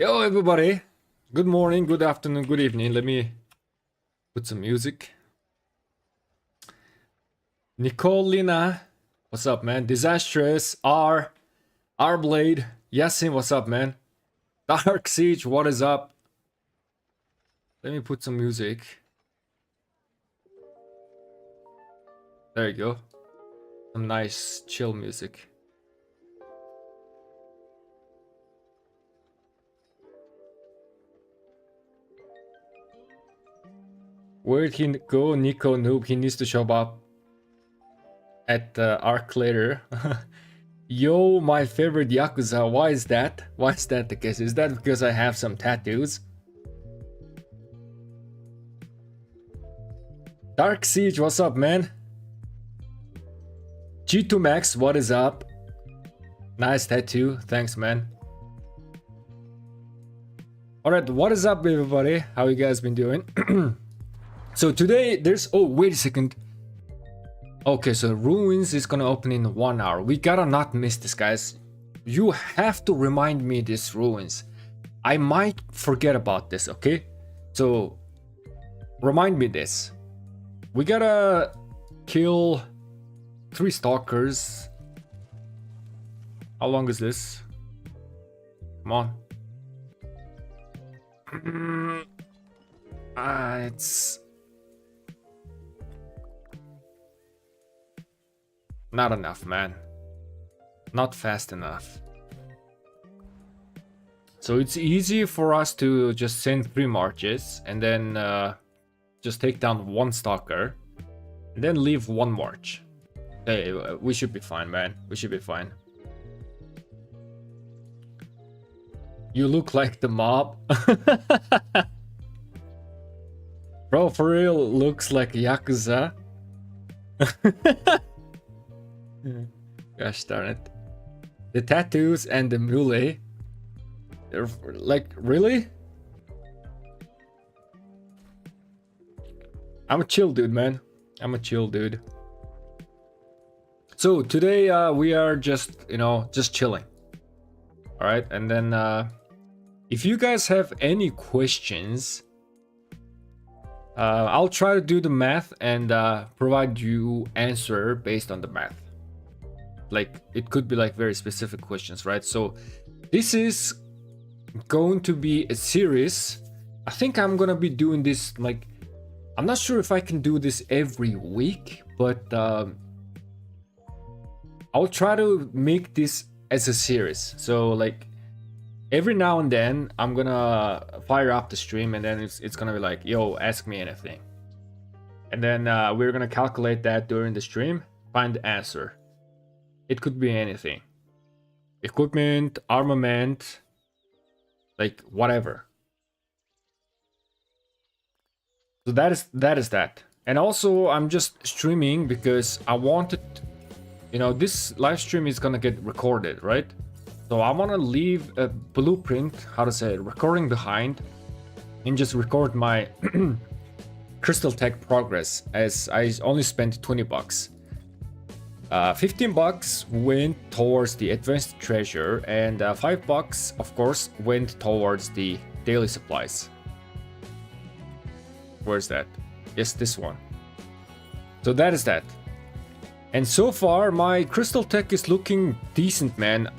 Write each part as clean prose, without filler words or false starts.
Yo everybody, good morning, good afternoon, good evening. Let me put some music. Nicolina, what's up man? Disastrous, R-Blade, Yasin, what's up man? Dark Siege, what is up? Let me put some music. There you go. Some nice chill music. Where'd he go, Nico Noob? He needs to show up at the arc later. Yo, my favorite Yakuza. Why is that? Why is that the case? Is that because I have some tattoos? Dark Siege, what's up, man? G2 Max, what is up? Nice tattoo. Thanks, man. Alright, what is up, everybody? How you guys been doing? So today there's... Oh, wait a second. Okay, so Ruins is gonna open in 1 hour. We gotta not miss this, guys. You have to remind me this Ruins. I might forget about this, okay? So, remind me this. We gotta kill 3 stalkers. How long is this? Come on. It's... not enough, man. Not fast enough. So it's easy for us to just send 3 marches and then just take down 1 stalker and then leave 1 march. Hey, we should be fine, man. We should be fine. You look like the mob. Bro, for real, looks like Yakuza. Gosh darn it. The tattoos and the mule. They're like, really? I'm a chill dude, man. I'm a chill dude. So today we are just, just chilling. Alright, and then if you guys have any questions, I'll try to do the math and provide you answer based on the math. Like, it could be like very specific questions, right? So this is going to be a series. I think I'm gonna be doing this, like, I'm not sure if I can do this every week, but I'll try to make this as a series. So like every now and then I'm gonna fire up the stream and then it's gonna be like, yo, ask me anything. And then we're gonna calculate that during the stream, find the answer. It could be anything. Equipment, armament, like whatever. So that is that. And also I'm just streaming because I wanted, this live stream is gonna get recorded, right? So I wanna leave a blueprint, how to say it, recording behind, and just record my Crystal Tech progress, as I only spent 20 bucks. 15 bucks went towards the advanced treasure, and 5 bucks of course went towards the daily supplies. Where's that? Yes, this one. So that is that. And so far my Crystal Tech is looking decent, man.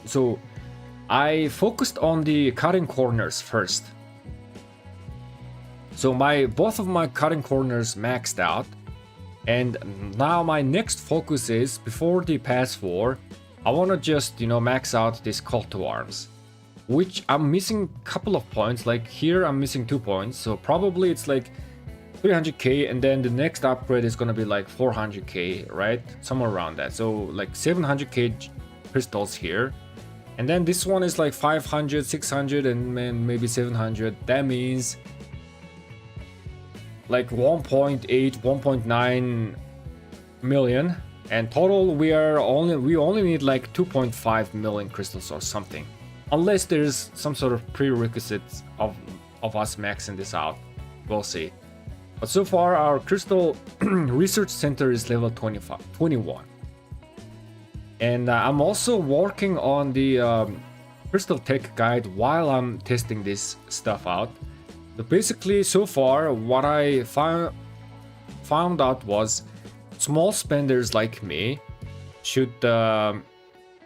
So I focused on the cutting corners first. So both of my cutting corners maxed out. And now my next focus is, before the pass 4, I want to just, max out this call to arms. Which I'm missing a couple of points, like here I'm missing 2 points. So probably it's like 300k, and then the next upgrade is going to be like 400k, right? Somewhere around that. So like 700k crystals here. And then this one is like 500, 600, and maybe 700. That means like 1.8, 1.9 million, and total we only need like 2.5 million crystals or something, unless there's some sort of prerequisites of us maxing this out. We'll see. But so far our crystal research center is level 21, and I'm also working on the crystal tech guide while I'm testing this stuff out. So basically, so far, what I found out was small spenders like me should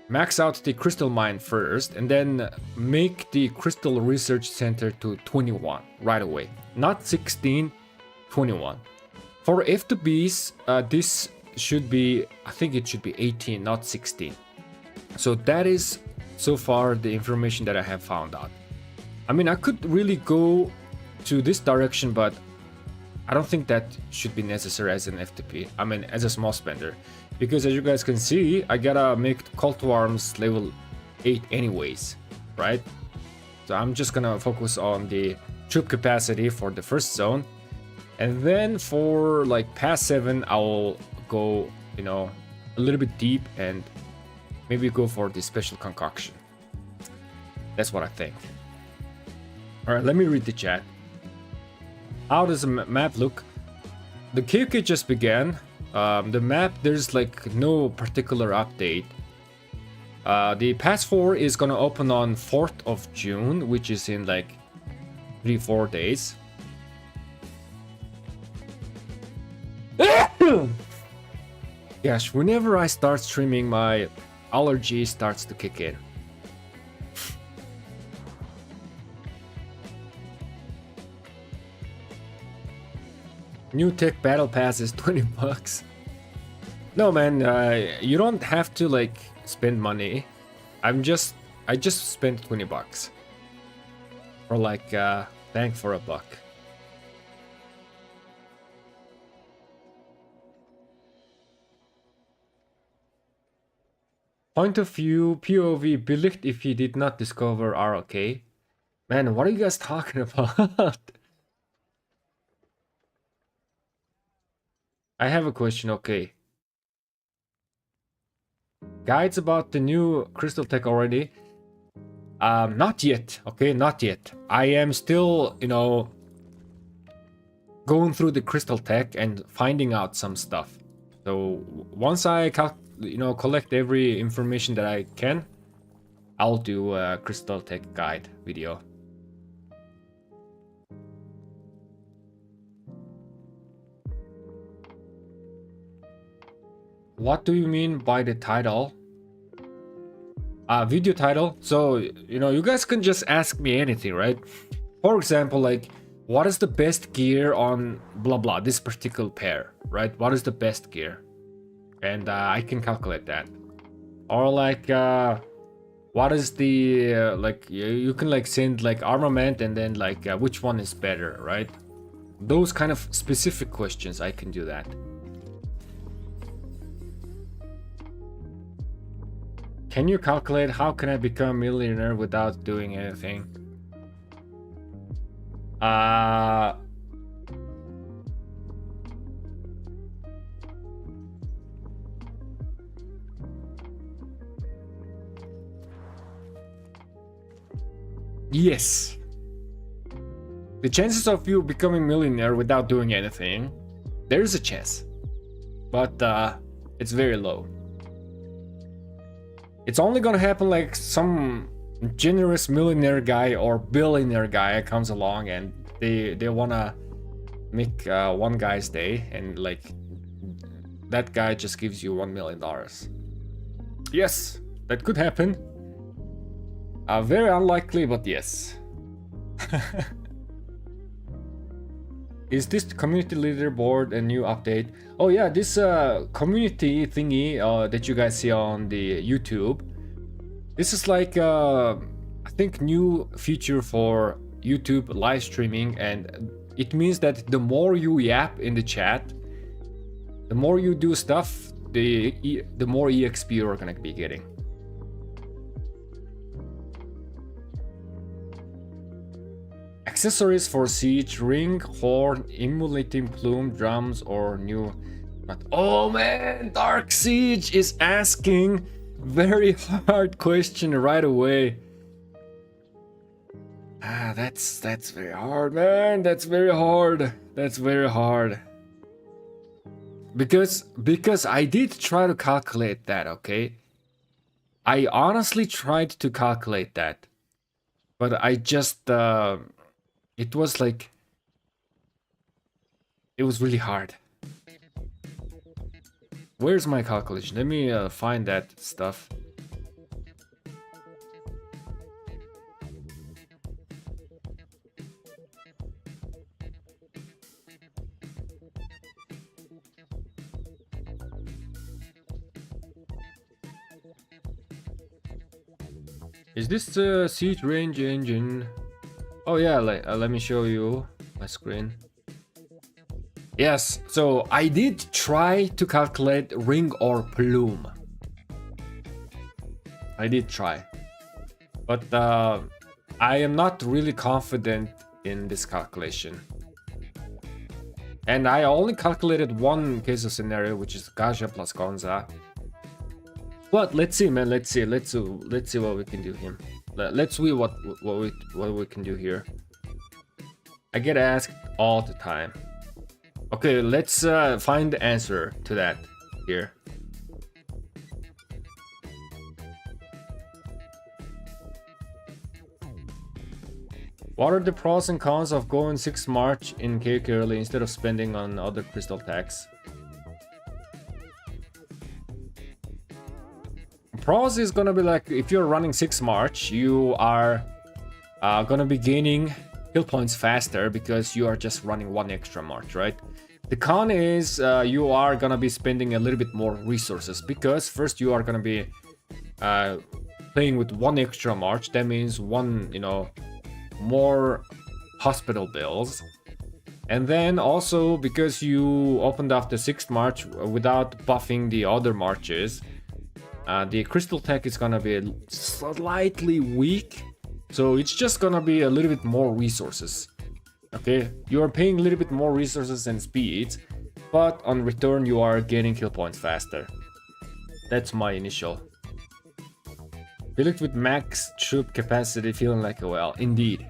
max out the crystal mine first and then make the crystal research center to 21 right away. Not 16, 21. For F2Bs, this should be, I think it should be 18, not 16. So that is so far the information that I have found out. I mean, I could really go to this direction, but I don't think that should be necessary as an FTP. I mean, as a small spender, because as you guys can see, I gotta make call to arms level 8 anyways, right? So I'm just gonna focus on the troop capacity for the first zone, and then for like past 7, I'll go, you know, a little bit deep and maybe go for the special concoction. That's what I think. All right, let me read the chat. How does the map look? The KOK just began. The map, there's like no particular update. The Pass 4 is gonna open on 4th of June, which is in like 3-4 days. Gosh, whenever I start streaming, my allergy starts to kick in. New tech battle pass is 20 bucks. No man, you don't have to like spend money. I just spent 20 bucks. For like bang for a buck. Point of view, POV, belegt if he did not discover ROK. Man, what are you guys talking about? I have a question, okay. Guides about the new crystal tech already? Not yet, okay, not yet. I am still, you know, going through the crystal tech and finding out some stuff. So once I collect every information that I can, I'll do a crystal tech guide video. What do you mean by the title? Video title. So, you know, you guys can just ask me anything, right? For example, like, what is the best gear on blah blah, this particular pair, right? What is the best gear? And I can calculate that. Or like, what is the, like, you can like send like armament and then like, which one is better, right? Those kind of specific questions, I can do that. Can you calculate how can I become a millionaire without doing anything? Yes. The chances of you becoming a millionaire without doing anything, there's a chance. But it's very low. It's only gonna happen like some generous millionaire guy or billionaire guy comes along and they wanna make one guy's day, and like that guy just gives you $1 million. Yes, that could happen. Very unlikely, but yes. Is this community leaderboard a new update? Oh yeah, this community thingy that you guys see on the YouTube. This is like I think new feature for YouTube live streaming, and it means that the more you yap in the chat, the more you do stuff, the more EXP you're gonna be getting. Accessories for siege: ring, horn, emulating plume, drums, or new. But oh man, Dark Siege is asking very hard question right away. That's very hard, man. That's very hard. That's very hard. Because I did try to calculate that, okay? I honestly tried to calculate that, but I just it was like it was really hard. Where's my calculation? Let me find that stuff. Is this the siege range engine? Oh yeah, let me show you my screen. Yes, so I did try to calculate ring or plume. I did try. But I am not really confident in this calculation. And I only calculated one case of scenario, which is Gaja plus Gonza. But let's see, man. Let's see what we can do here. Let's see what we can do here. I get asked all the time. Okay, let's find the answer to that here. What are the pros and cons of going 6 March in KK early instead of spending on other crystal tags? Pros is gonna be like, if you're running 6 March, you are gonna be gaining hill points faster because you are just running 1 extra march, right? The con is you are gonna be spending a little bit more resources because first you are gonna be playing with 1 extra march. That means 1, more hospital bills. And then also because you opened up the 6th march without buffing the other marches, the crystal tech is gonna be slightly weak. So it's just gonna be a little bit more resources. Okay, you are paying a little bit more resources and speeds, but on return you are gaining kill points faster. That's my initial. He looked with max troop capacity, feeling like a well. Indeed.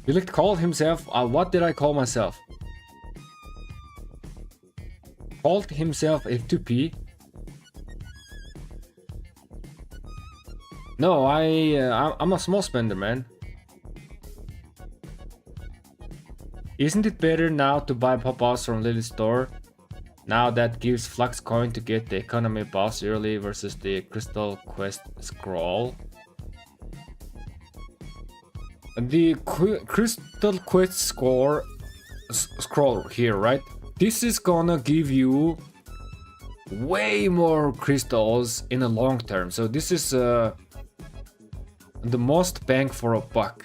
He looked called himself. What did I call myself? Called himself F2P. No, I'm a small spender, man. Isn't it better now to buy pop-ups from Lily's store? Now that gives Flux coin to get the economy boss early versus the Crystal Quest scroll. The Crystal Quest scroll here, right? This is gonna give you way more crystals in the long term. So this is the most bang for a buck.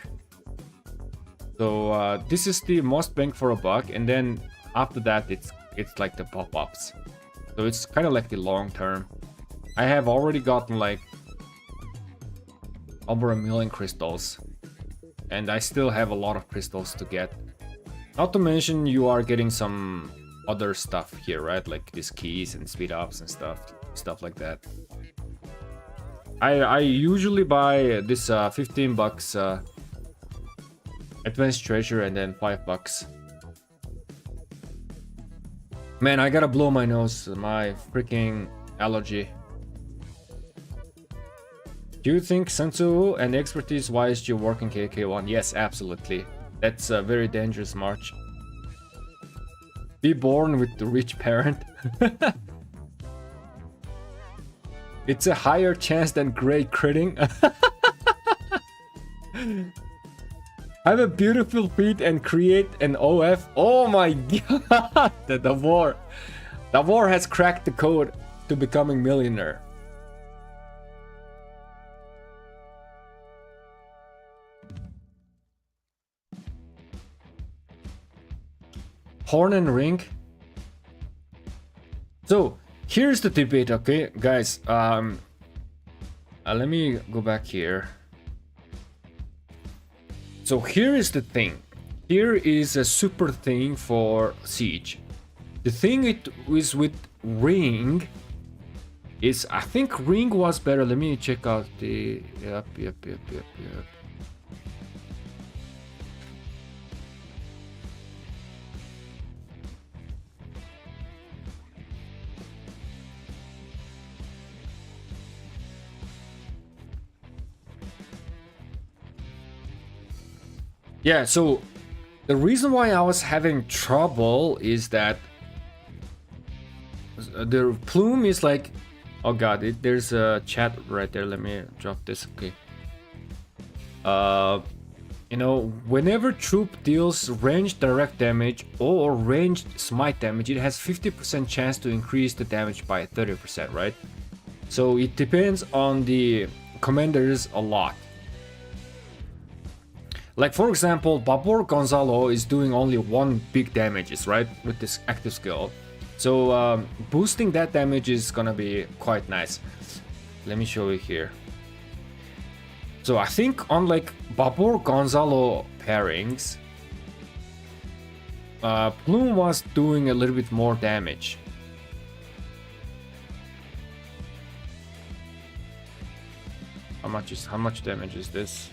So this is the most bang for a buck, and then after that it's like the pop-ups. So it's kind of like the long term. I have already gotten like over 1 million crystals, and I still have a lot of crystals to get. Not to mention you are getting some other stuff here, right? Like these keys and speed ups and stuff like that. I usually buy this 15 bucks advanced treasure and then $5. Man, I gotta blow my nose. My freaking allergy. Do you think Sensu and expertise wise you work in KK1? Yes, absolutely. That's a very dangerous march. Be born with the rich parent. It's a higher chance than great critting. Have a beautiful feet and create an OF. Oh my god! The war has cracked the code to becoming millionaire. Horn and ring. So here's the debate, okay, guys. Let me go back here. So here is the thing. Here is a super thing for siege. The thing it is with ring is, I think ring was better. Let me check out the yep. Yeah, so the reason why I was having trouble is that the plume is like, oh god, there's a chat right there. Let me drop this. Okay. You know, whenever troop deals ranged direct damage or ranged smite damage, it has 50% chance to increase the damage by 30%, right? So it depends on the commanders a lot. Like for example, Babor Gonzalo is doing only one big damages, right, with this active skill. So boosting that damage is gonna be quite nice. Let me show you here. So I think on like Babor Gonzalo pairings, Plume was doing a little bit more damage. How much damage is this?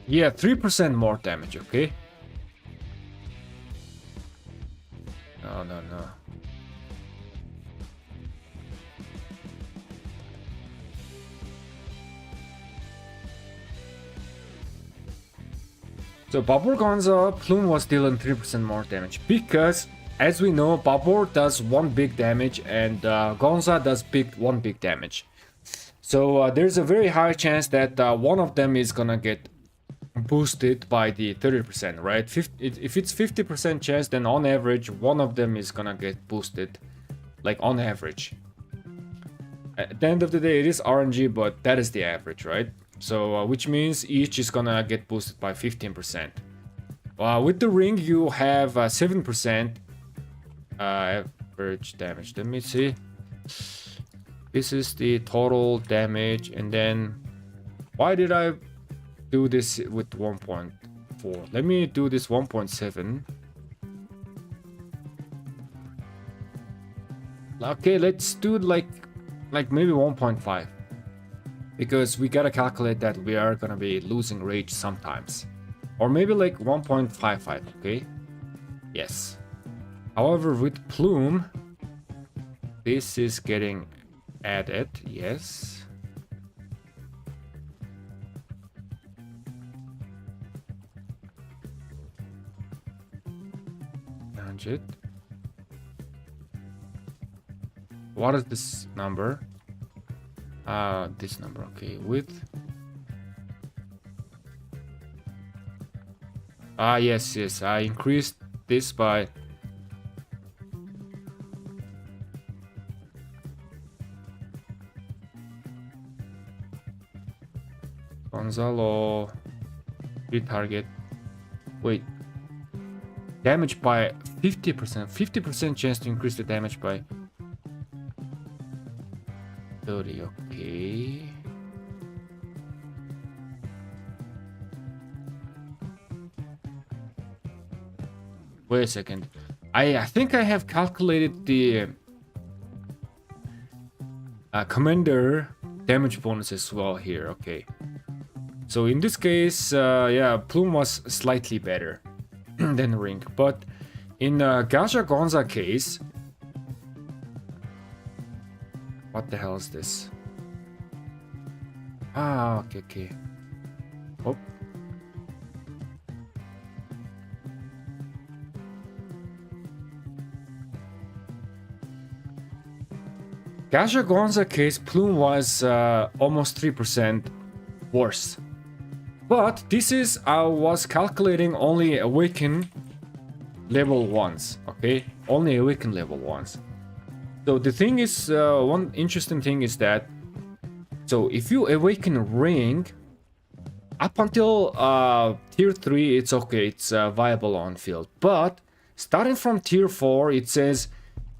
Yeah, 3% more damage, okay? No. So Babur Gonza, Plume was dealing 3% more damage because, as we know, Babur does one big damage and Gonza does one big damage. So there's a very high chance that one of them is gonna get boosted by the 30%, right? If it's 50% chance, then on average one of them is gonna get boosted, like on average. At the end of the day, it is RNG, but that is the average, right? So which means each is gonna get boosted by 15%. With the ring, you have 7% average damage. Let me see. This is the total damage, and then why did I do this with 1.4? Let me do this 1.7. Okay, let's do like maybe 1.5, because we gotta calculate that we are gonna be losing rage sometimes, or maybe like 1.55. Okay, yes. However, with Plume, this is getting added. Yes. 100. What is this number? This number. Okay, with yes, I increased this by Gonzalo retarget. Wait, damage by 50%. 50% chance to increase the damage by 30. Okay. Wait a second. I think I have calculated the commander damage bonus as well here. Okay. So in this case, yeah, Plume was slightly better than Ring, but in Gaja Gonza case, what the hell is this? Okay. Oh. Gaja Gonza case, Plume was almost 3% worse. But this is, I was calculating only Awaken level 1s, okay? Only Awaken level 1s. So the thing is, one interesting thing is that, so if you Awaken Ring, up until tier 3, it's okay, it's viable on field. But starting from tier 4, it says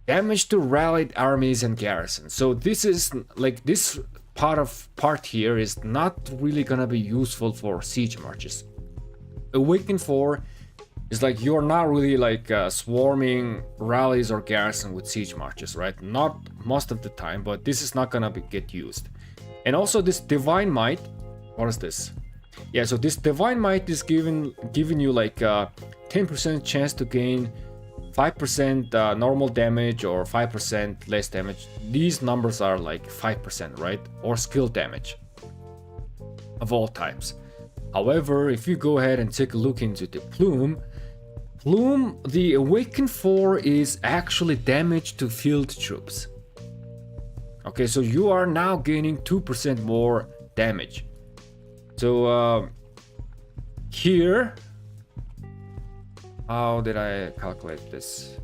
damage to rallied armies and garrisons. So this is like, this part here is not really gonna be useful for siege marches. Awaken 4 is like, you're not really like swarming rallies or garrison with siege marches, right? Not most of the time, but this is not gonna get used. And also this Divine Might, what is this? Yeah, so this Divine Might is giving you like 10% chance to gain 5% normal damage or 5% less damage. These numbers are like 5%, right? Or skill damage of all types. However, if you go ahead and take a look into the plume, the Awaken 4 is actually damage to field troops. Okay, so you are now gaining 2% more damage. So here, how did I calculate this?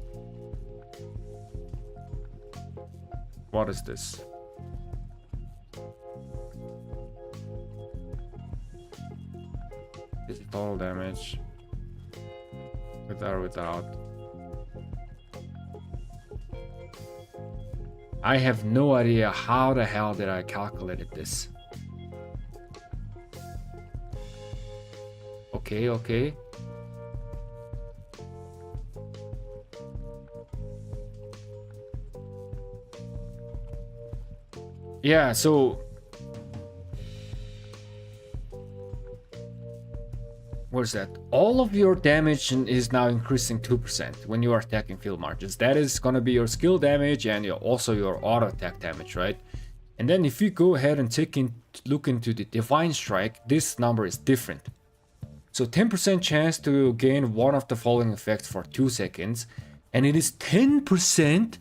What is this? Is it total damage? With or without? I have no idea how the hell did I calculated this. Okay. Yeah, so where's that? All of your damage is now increasing 2% when you are attacking field marches. That is gonna be your skill damage and also your auto attack damage, right? And then if you go ahead and look into the Divine Strike, this number is different. So 10% chance to gain one of the following effects for 2 seconds, and it is 10%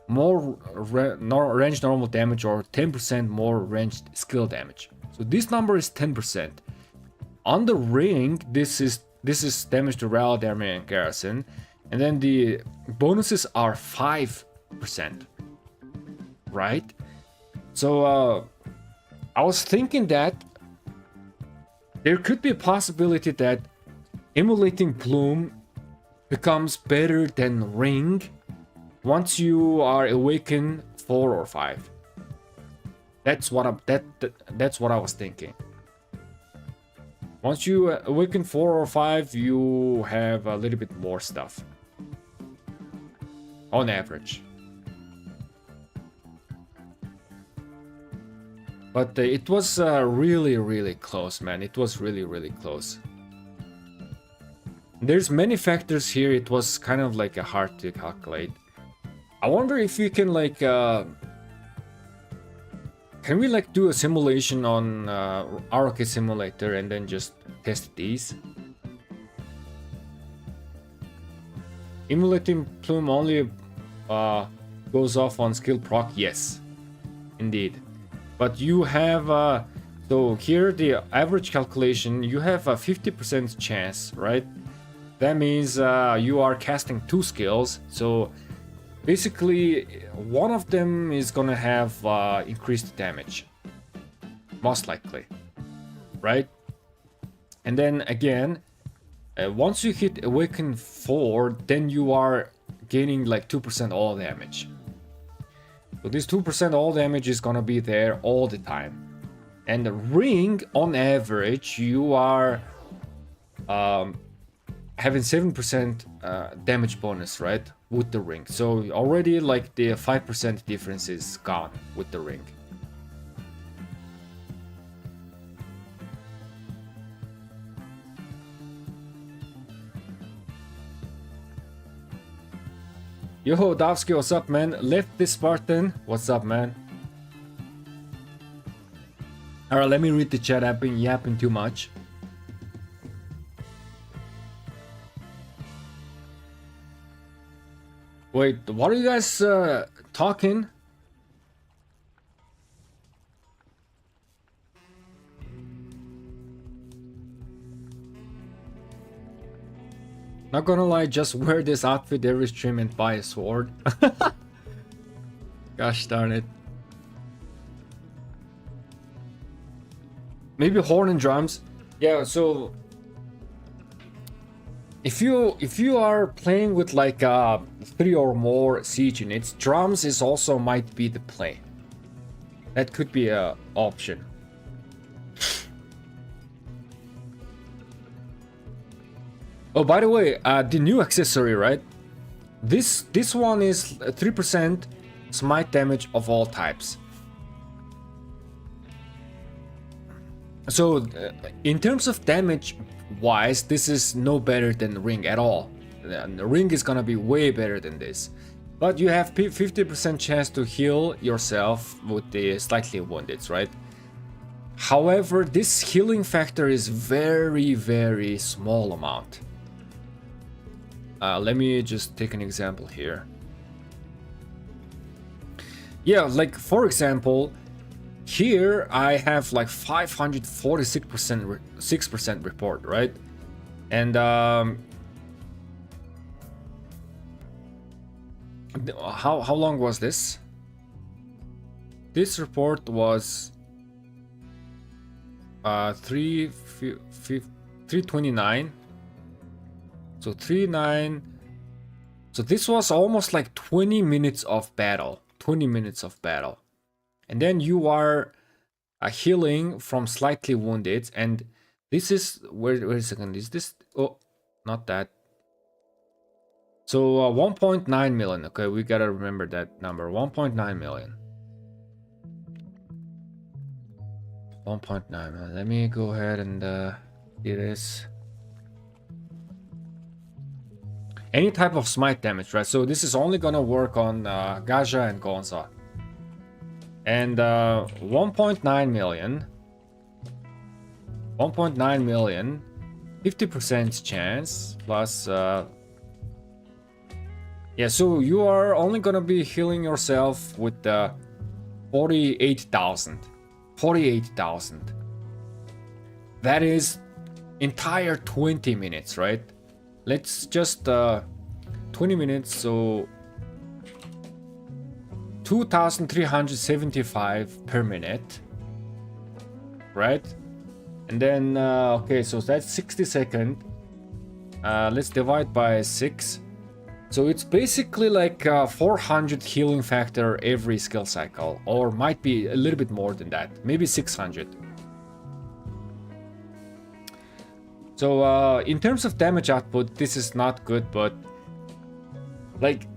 more ranged normal damage or 10% more ranged skill damage. So this number is 10%. On the ring, this is damage to rally army and garrison, and then the bonuses are 5%, right? So I was thinking that there could be a possibility that emulating plume becomes better than ring once you are awakened 4 or 5. That's what I was thinking. Once you awaken 4 or 5, you have a little bit more stuff on average. But it was really close, man. It was really close. There's many factors here. It was kind of like hard to calculate. I wonder if you can like can we like do a simulation on ROK simulator and then just test these? Emulating plume only goes off on skill proc. Yes, indeed. But you have so here the average calculation, you have a 50% chance, right? That means you are casting 2 skills, so basically one of them is gonna have increased damage, most likely, right? And then again, once you hit Awaken 4, then you are gaining like 2% all damage. So this 2% all damage is gonna be there all the time. And the ring, on average, you are having 7% damage bonus, right? With the ring. So already like the 5% difference is gone with the ring. Yo, Davsky, what's up, man? Left this Spartan, what's up, man? Alright, let me read the chat. I've been yapping too much. Wait, what are you guys talking? Not gonna lie, just wear this outfit every stream and buy a sword. Gosh darn it. Maybe horn and drums. Yeah, so if you are playing with like 3 or more siege units, drums is also might be the play. That could be a option. Oh, by the way, the new accessory, right? This one is 3% smite damage of all types. So in terms of damage wise, this is no better than ring at all. The ring is gonna be way better than this. But you have 50% chance to heal yourself with the slightly wounded, right? However, this healing factor is very, very small amount. Let me just take an example here. Yeah, like for example, here I have like 546% report, right? And how long was this? This report was 329. So 39. So this was almost like 20 minutes of battle. 20 minutes of battle. And then you are healing from slightly wounded, and this is wait a second, is this, oh, not that. So 1.9 million. Okay, we gotta remember that number. 1.9 million. 1.9 million. Let me go ahead and do this. Any type of smite damage, right? So this is only gonna work on Gaja and Gonza. And 1.9 million. 1.9 million. 50% chance plus yeah, so you are only gonna be healing yourself with 48,000. 48,000. That is entire 20 minutes, right? Let's just 20 minutes, so 2,375 per minute, right? And then okay, so that's 60 seconds. Let's divide by 6. So it's basically like 400 healing factor every skill cycle, or might be a little bit more than that, maybe 600. So in terms of damage output, this is not good, but like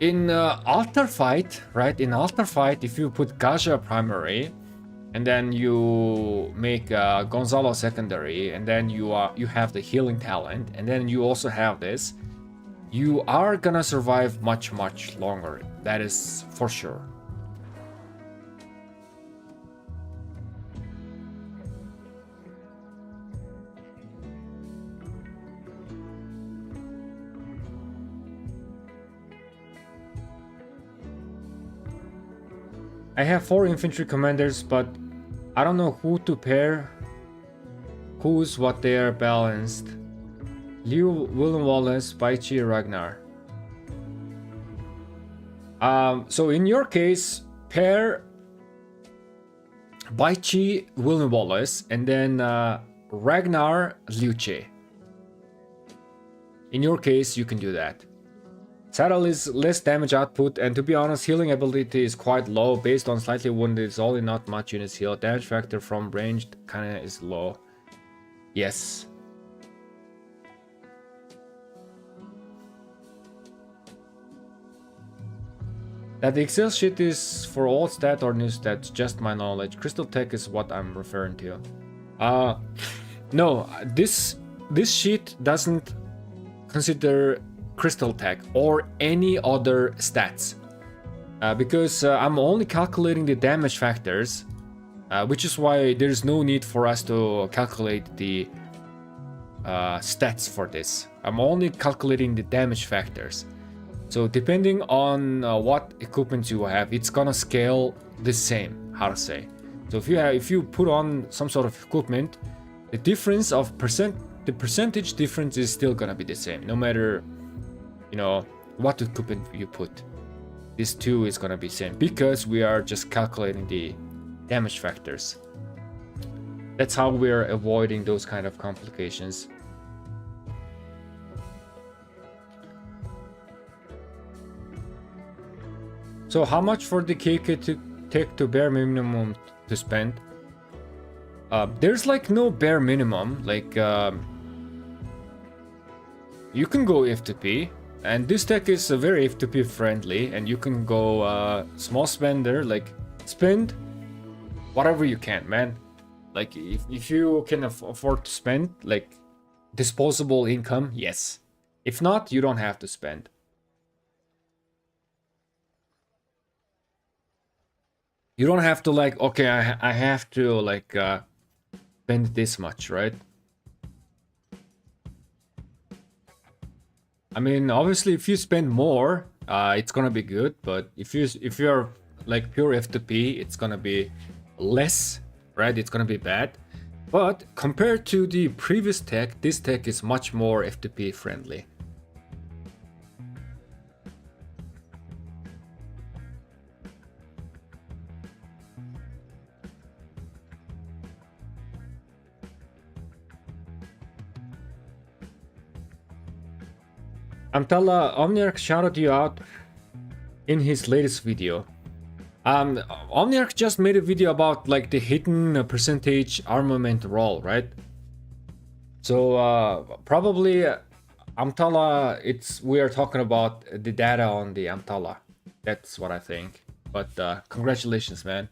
in altar fight, right? In altar fight, if you put Gaja primary, and then you make Gonzalo secondary, and then you have the healing talent, and then you also have this, you are gonna survive much longer. That is for sure. I have 4 infantry commanders, but I don't know who to pair. Who's what they are balanced. Liu, William Wallace, Baichi, Ragnar. So in your case, pair Baichi, William Wallace, and then Ragnar, Liu Che. In your case, you can do that. Saddle is less damage output, and to be honest, healing ability is quite low. Based on slightly wounded, it's only not much units heal. Damage factor from ranged kinda is low. Yes. That the Excel sheet is for all stat or new stats, just my knowledge. Crystal Tech is what I'm referring to. No, this sheet doesn't consider Crystal Tech or any other stats, because I'm only calculating the damage factors, which is why there's no need for us to calculate the stats for this. I'm only calculating the damage factors. So depending on what equipment you have, it's gonna scale the same, how to say. So if you put on some sort of equipment, the difference of the percentage difference is still gonna be the same, no matter, you know, what equipment you put. This two is gonna be same because we are just calculating the damage factors. That's how we're avoiding those kind of complications. So how much for the KK to take to bare minimum to spend? There's like no bare minimum, like you can go F2P. And this tech is very F2P friendly, and you can go small spender, like spend whatever you can, man. Like if you can afford to spend, like disposable income, yes. If not, you don't have to spend. You don't have to like, okay, I have to like spend this much, right? I mean, obviously, if you spend more, it's gonna be good. But if you're like pure F2P, it's gonna be less, right? It's gonna be bad. But compared to the previous tech, this tech is much more F2P friendly. Amtala, Omniarch shouted you out in his latest video. Omniarch just made a video about like the hidden percentage armament roll, right? So probably Amtala, we are talking about the data on the Amtala. That's what I think. But congratulations, man.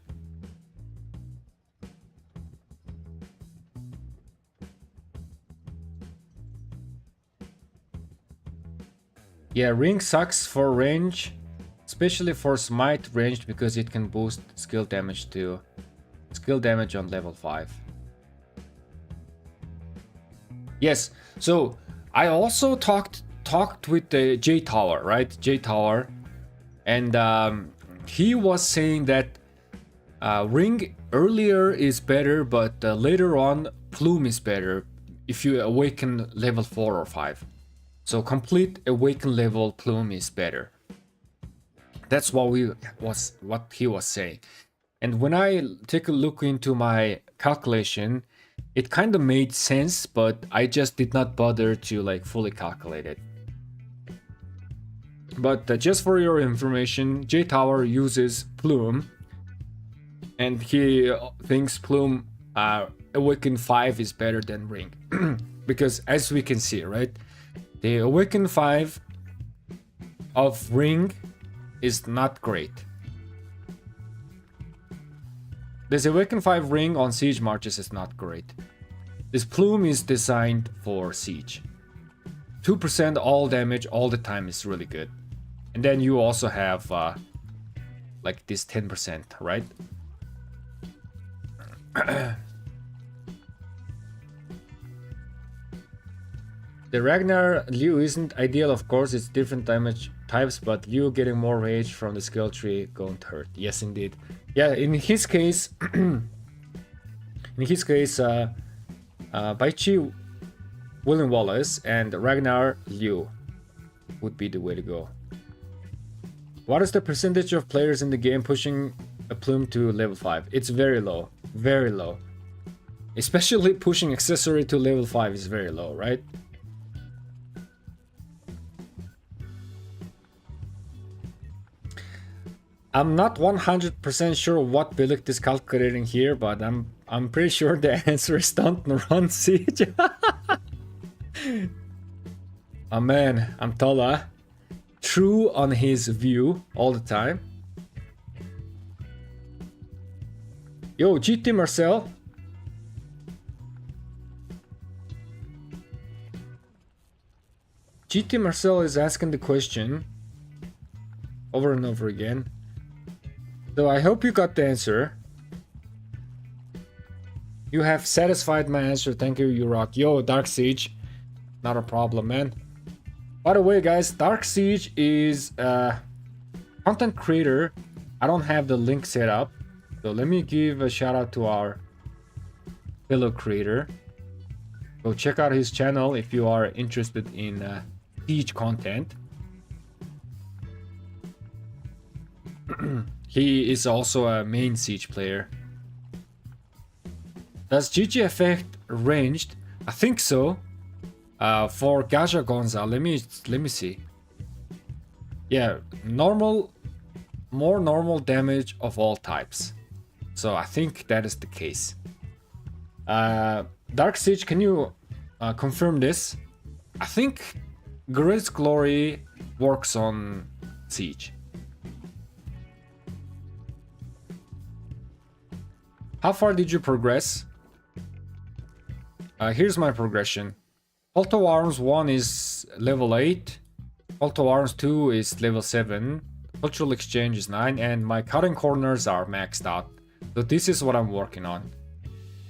Yeah, ring sucks for range, especially for smite ranged because it can boost skill damage on level 5. Yes, so I also talked with the J Tower, right? J Tower, and he was saying that ring earlier is better, but later on plume is better if you awaken level 4 or 5. So complete awaken level plume is better. That's what he was saying. And when I take a look into my calculation, it kind of made sense, but I just did not bother to like fully calculate it. But just for your information, J Tower uses plume, and he thinks plume awaken 5 is better than ring. Because as we can see, right? The Awaken 5 of Ring is not great. This Awaken 5 Ring on Siege Marches is not great. This Plume is designed for Siege. 2% all damage all the time is really good. And then you also have like this 10%, right? The Ragnar Liu isn't ideal, of course, it's different damage types, but Liu getting more rage from the skill tree don't hurt. Yes, indeed. Yeah, in his case, Baichi William Wallace and Ragnar Liu would be the way to go. What is the percentage of players in the game pushing a plume to level 5? It's very low, very low. Especially pushing accessory to level 5 is very low, right? I'm not 100% sure what Billick is calculating here, but I'm pretty sure the answer is don't run siege. Oh man, Amtala, true on his view all the time. Yo, GT Marcel. GT Marcel is asking the question over and over again. So I hope you got the answer. You have satisfied my answer. Thank you, you rock. Yo, Dark Siege. Not a problem, man. By the way, guys, Dark Siege is a content creator. I don't have the link set up. So let me give a shout out to our fellow creator. Go check out his channel if you are interested in Siege content. He is also a main Siege player. Does GG affect ranged? I think so. For Gaja Gonza, let me see. Yeah, more normal damage of all types. So I think that is the case. Dark Siege, can you confirm this? I think Great's Glory works on Siege. How far did you progress? Here's my progression. Call to Arms 1 is level 8. Call to Arms 2 is level 7. Cultural Exchange is 9. And my cutting corners are maxed out. So this is what I'm working on.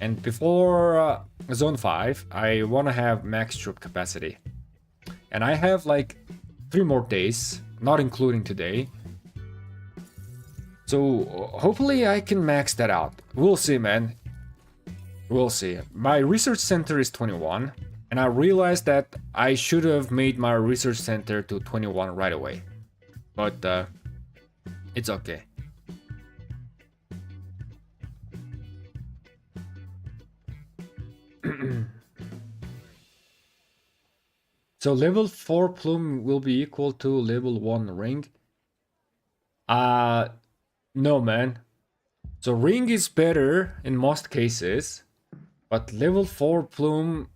And before Zone 5, I want to have max troop capacity. And I have like 3 more days, not including today. So hopefully I can max that out. We'll see, man. We'll see. My research center is 21. And I realized that I should have made my research center to 21 right away. But it's okay. So level 4 plume will be equal to level 1 ring. No, man. So ring is better in most cases, but level 4 plume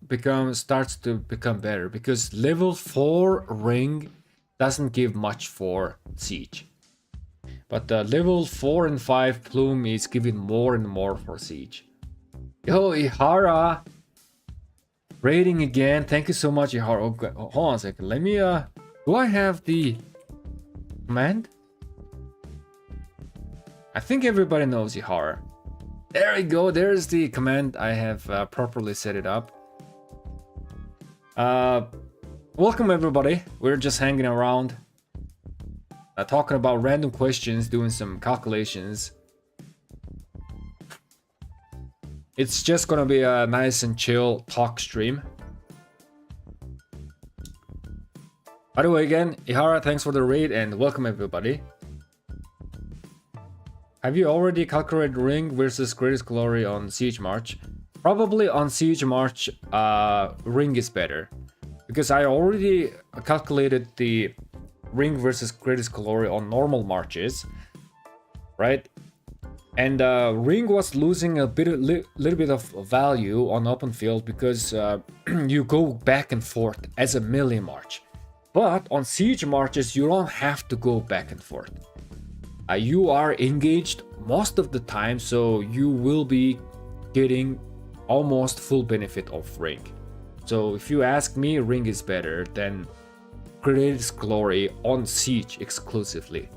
starts to become better because level 4 ring doesn't give much for siege. But level 4 and 5 plume is giving more and more for siege. Yo, Ihara! Raiding again. Thank you so much, Ihara. Okay, hold on a second. Let me, do I have the command? I think everybody knows Ihara. There we go. There's the command. I have properly set it up. Welcome, everybody. We're just hanging around. Talking about random questions, doing some calculations. It's just gonna be a nice and chill talk stream. By the way, again, Ihara, thanks for the raid and welcome everybody. Have you already calculated ring versus greatest glory on Siege March? Probably on Siege March, ring is better. Because I already calculated the ring versus greatest glory on normal marches. Right? And ring was losing a little bit of value on open field because you go back and forth as a melee march. But on siege marches, you don't have to go back and forth. You are engaged most of the time, so you will be getting almost full benefit of ring. So if you ask me, ring is better than greatest glory on siege exclusively.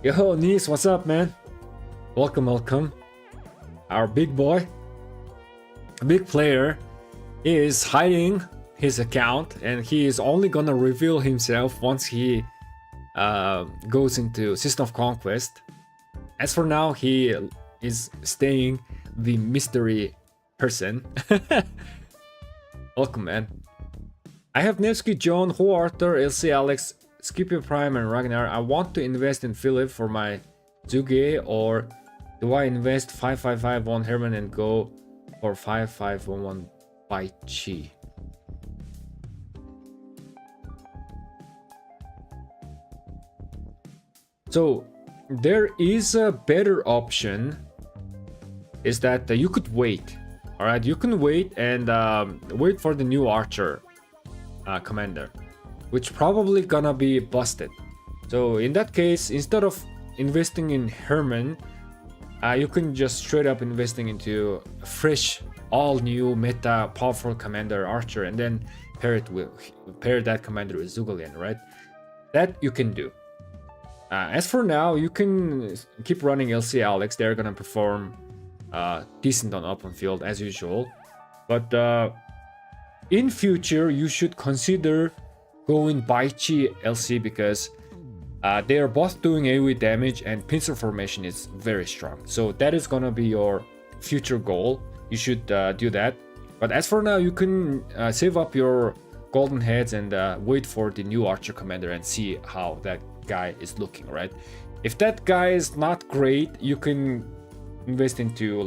Yo, Nice, what's up, man? Welcome, welcome. Our big boy, big player, is hiding his account, and he is only gonna reveal himself once he goes into System of Conquest. As for now, he is staying the mystery person. Welcome, man. I have Nevsky, John, Ho Arthur, LC Alex, Scipio Prime and Ragnar. I want to invest in Philip for my Zuge, or do I invest 5551 Herman and go for 5511 by Chi? So there is a better option, is that you could wait. All right, you can wait and wait for the new archer commander, which probably gonna be busted. So in that case, instead of investing in Herman, you can just straight up investing into a fresh, all new meta powerful commander archer, and then pair that commander with Zugalian, right? That you can do. As for now, you can keep running LC Alex. They're gonna perform decent on open field as usual, but in future you should consider going Baichi LC because they are both doing AoE damage and pincer formation is very strong. So that is gonna be your future goal. You should do that. But as for now, you can save up your golden heads and wait for the new archer commander and see how that guy is looking, right? If that guy is not great, you can invest into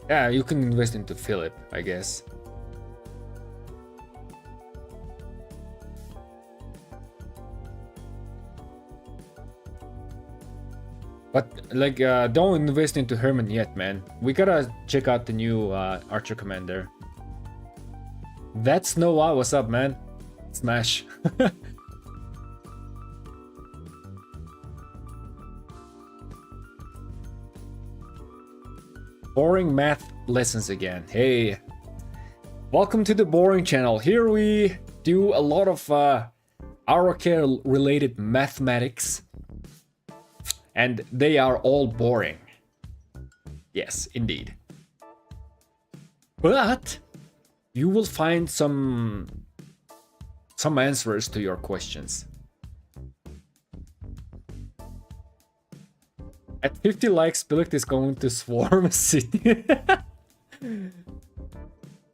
you can invest into Philip, I guess. But like don't invest into Herman yet, man. We gotta check out the new Archer Commander. That's Noah. What's up, man? Smash. Boring math lessons again. Hey, welcome to the boring channel. Here we do a lot of Arrowcare related mathematics, and they are all boring. Yes, indeed. But you will find some answers to your questions. At 50 likes, Billick is going to swarm a city.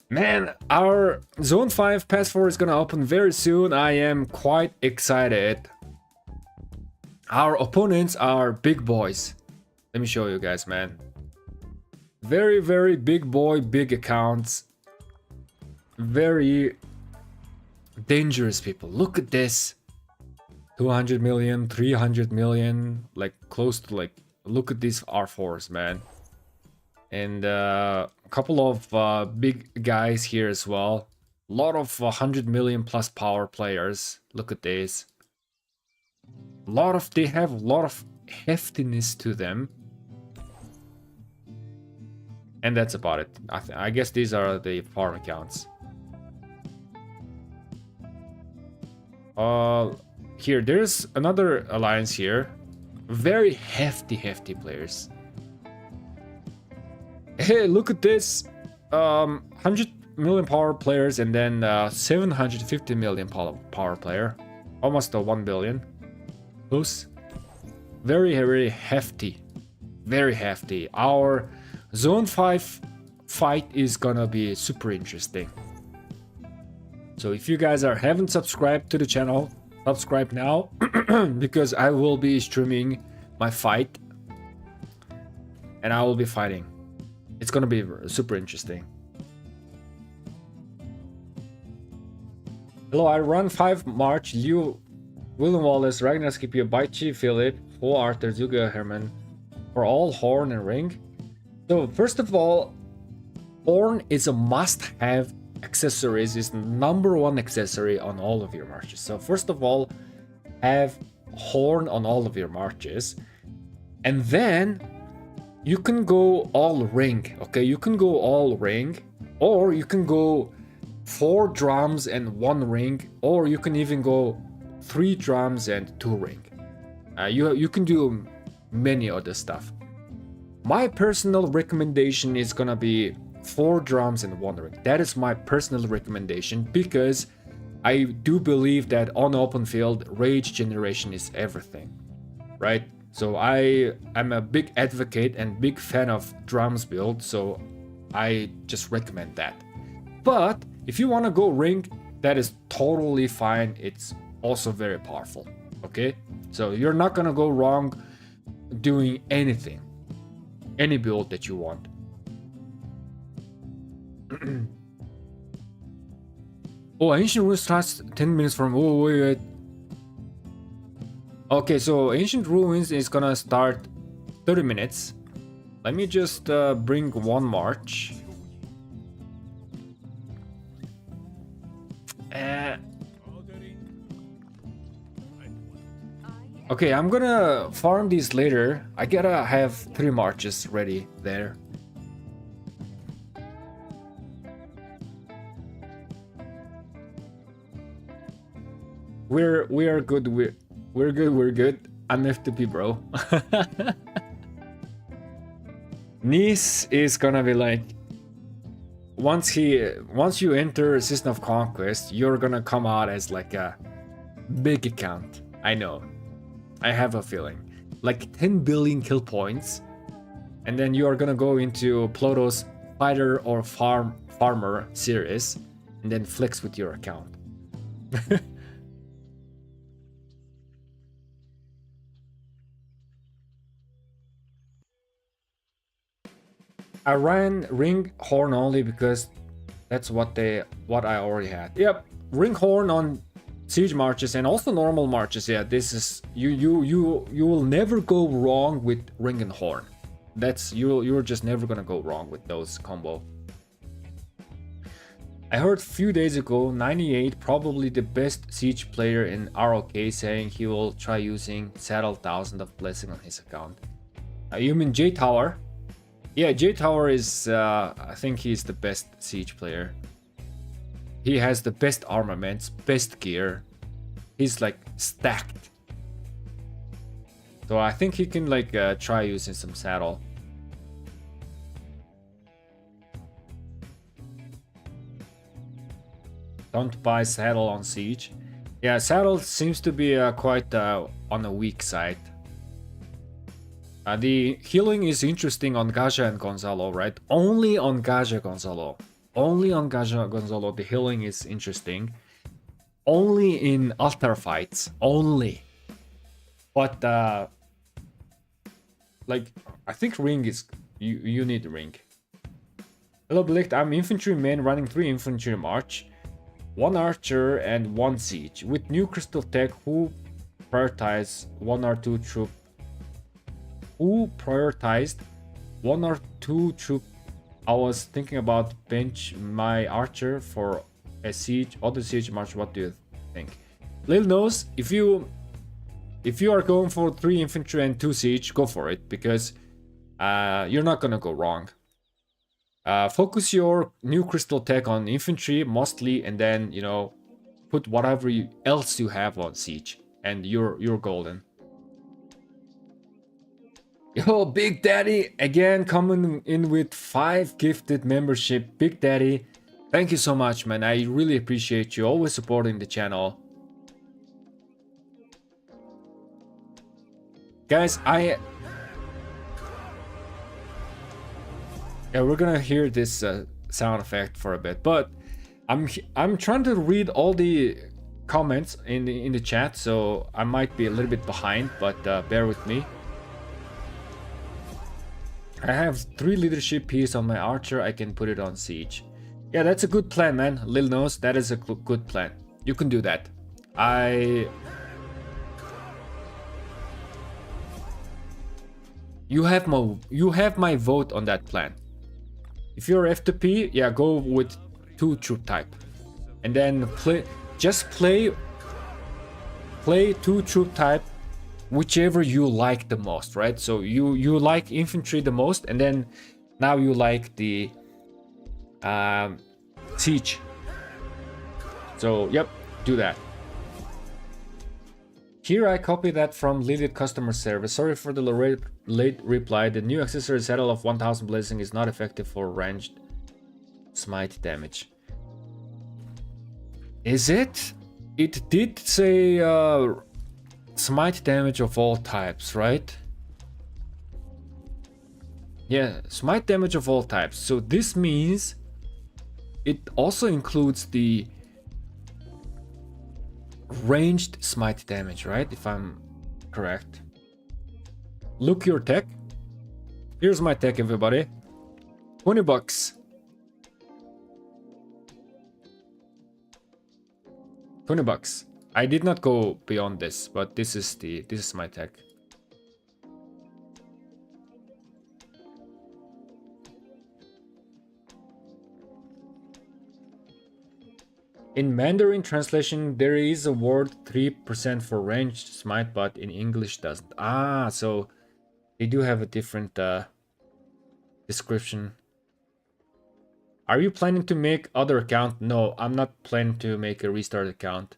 Man, our Zone 5 Pass 4 is gonna open very soon. I am quite excited. Our opponents are big boys. Let me show you guys, man. Very, very big boy, big accounts. Very dangerous people. Look at this. 200 million, 300 million, like close to like, look at these R4s, man. And a couple of big guys here as well. A lot of 100 million plus power players. Look at this. They have a lot of heftiness to them. And that's about it. I guess these are the farm accounts. Here, there's another alliance here. Very hefty players. Hey, look at this. 100 million power players and then 750 million power player. Almost a 1 billion. Close. Very, very hefty. Very hefty. Our Zone 5 fight is gonna be super interesting. So if you guys haven't subscribed to the channel, subscribe now because I will be streaming my fight and I will be fighting. It's gonna be super interesting. Hello, I run 5 March, Liu, William Wallace, Ragnar Scipio, Baichi, Philip, Ho Arthur, Zuga, Herman, for all Horn and Ring. So first of all, Horn is a must-have. Accessories is #1 accessory on all of your marches. So first of all, have Horn on all of your marches, and then you can go all ring. Okay, you can go all ring, or you can go 4 drums and 1 ring, or you can even go 3 drums and 2 ring. You can do many other stuff. My personal recommendation is gonna be 4 drums and 1 ring. That is my personal recommendation because I do believe that on open field, rage generation is everything, right? So I am a big advocate and big fan of drums build, so I just recommend that. But if you want to go ring, that is totally fine. It's also very powerful, okay? So you're not gonna go wrong doing anything, any build that you want. Oh, Ancient Ruins starts 10 minutes from... Oh, wait. Okay, so Ancient Ruins is gonna start 30 minutes. Let me just bring 1 march. Okay, I'm gonna farm these later. I gotta have 3 marches ready there. We are good. We're good. I'm FTP, bro. Nice is gonna be like, once you enter System of Conquest, you're gonna come out as like a big account. I know. I have a feeling. Like 10 billion kill points, and then you are gonna go into Pluto's Fighter or Farmer series, and then flex with your account. I ran ring horn only because that's what I already had. Yep, ring horn on siege marches and also normal marches. Yeah, this is you will never go wrong with ring and horn. That's you're just never gonna go wrong with those combo. I heard a few days ago 98 probably the best siege player in ROK saying he will try using saddle 1000 of blessing on his account. You mean J Tower? Yeah, J Tower is I think he's the best siege player. He has the best armaments, best gear. He's like stacked. So I think he can like try using some saddle. Don't buy saddle on siege. Yeah, saddle seems to be quite on the weak side. The healing is interesting on Gaja and Gonzalo, right? Only on Gaja Gonzalo. Only on Gaja Gonzalo the healing is interesting. Only in altar fights. Only. But like I think ring is you need ring. Hello Blicht, I'm infantryman running 3 infantry march, 1 archer and 1 siege. With new crystal tech, who prioritized 1 or 2 troop? Who prioritized 1 or 2 troop? I was thinking about bench my archer for a siege, other siege march. What do you think? Lil knows if you are going for 3 infantry and 2 siege, go for it because you're not gonna go wrong. Focus your new crystal tech on infantry mostly, and then you know put whatever else you have on siege, and you're golden. Yo, Big Daddy again coming in with 5 gifted membership. Big Daddy, thank you so much, man. I really appreciate you always supporting the channel. Guys, yeah, we're gonna hear this sound effect for a bit, but I'm trying to read all the comments in the chat, so I might be a little bit behind, but bear with me. I have 3 leadership piece on my archer. I can put it on siege. Yeah, that's a good plan, man. Lil knows that is a good plan. You can do that. You have my vote on that plan. If you're F2P, yeah, go with 2 troop type, and then play 2 troop type, whichever you like the most, right? So you like infantry the most, and then now you like the siege. So yep, do that. Here I copy that from Lilith customer service. Sorry for the late reply. The new accessory saddle of 1000 blessing is not effective for ranged smite damage. Is it? It did say smite damage of all types, right? Yeah, smite damage of all types. So this means it also includes the ranged smite damage, right? If I'm correct. Look your tech. Here's my tech, everybody. 20 bucks. 20 bucks. I did not go beyond this, but this is my tech. In Mandarin translation, there is a word 3% for ranged smite, but in English doesn't. Ah, so they do have a different description. Are you planning to make other account? No, I'm not planning to make a restart account.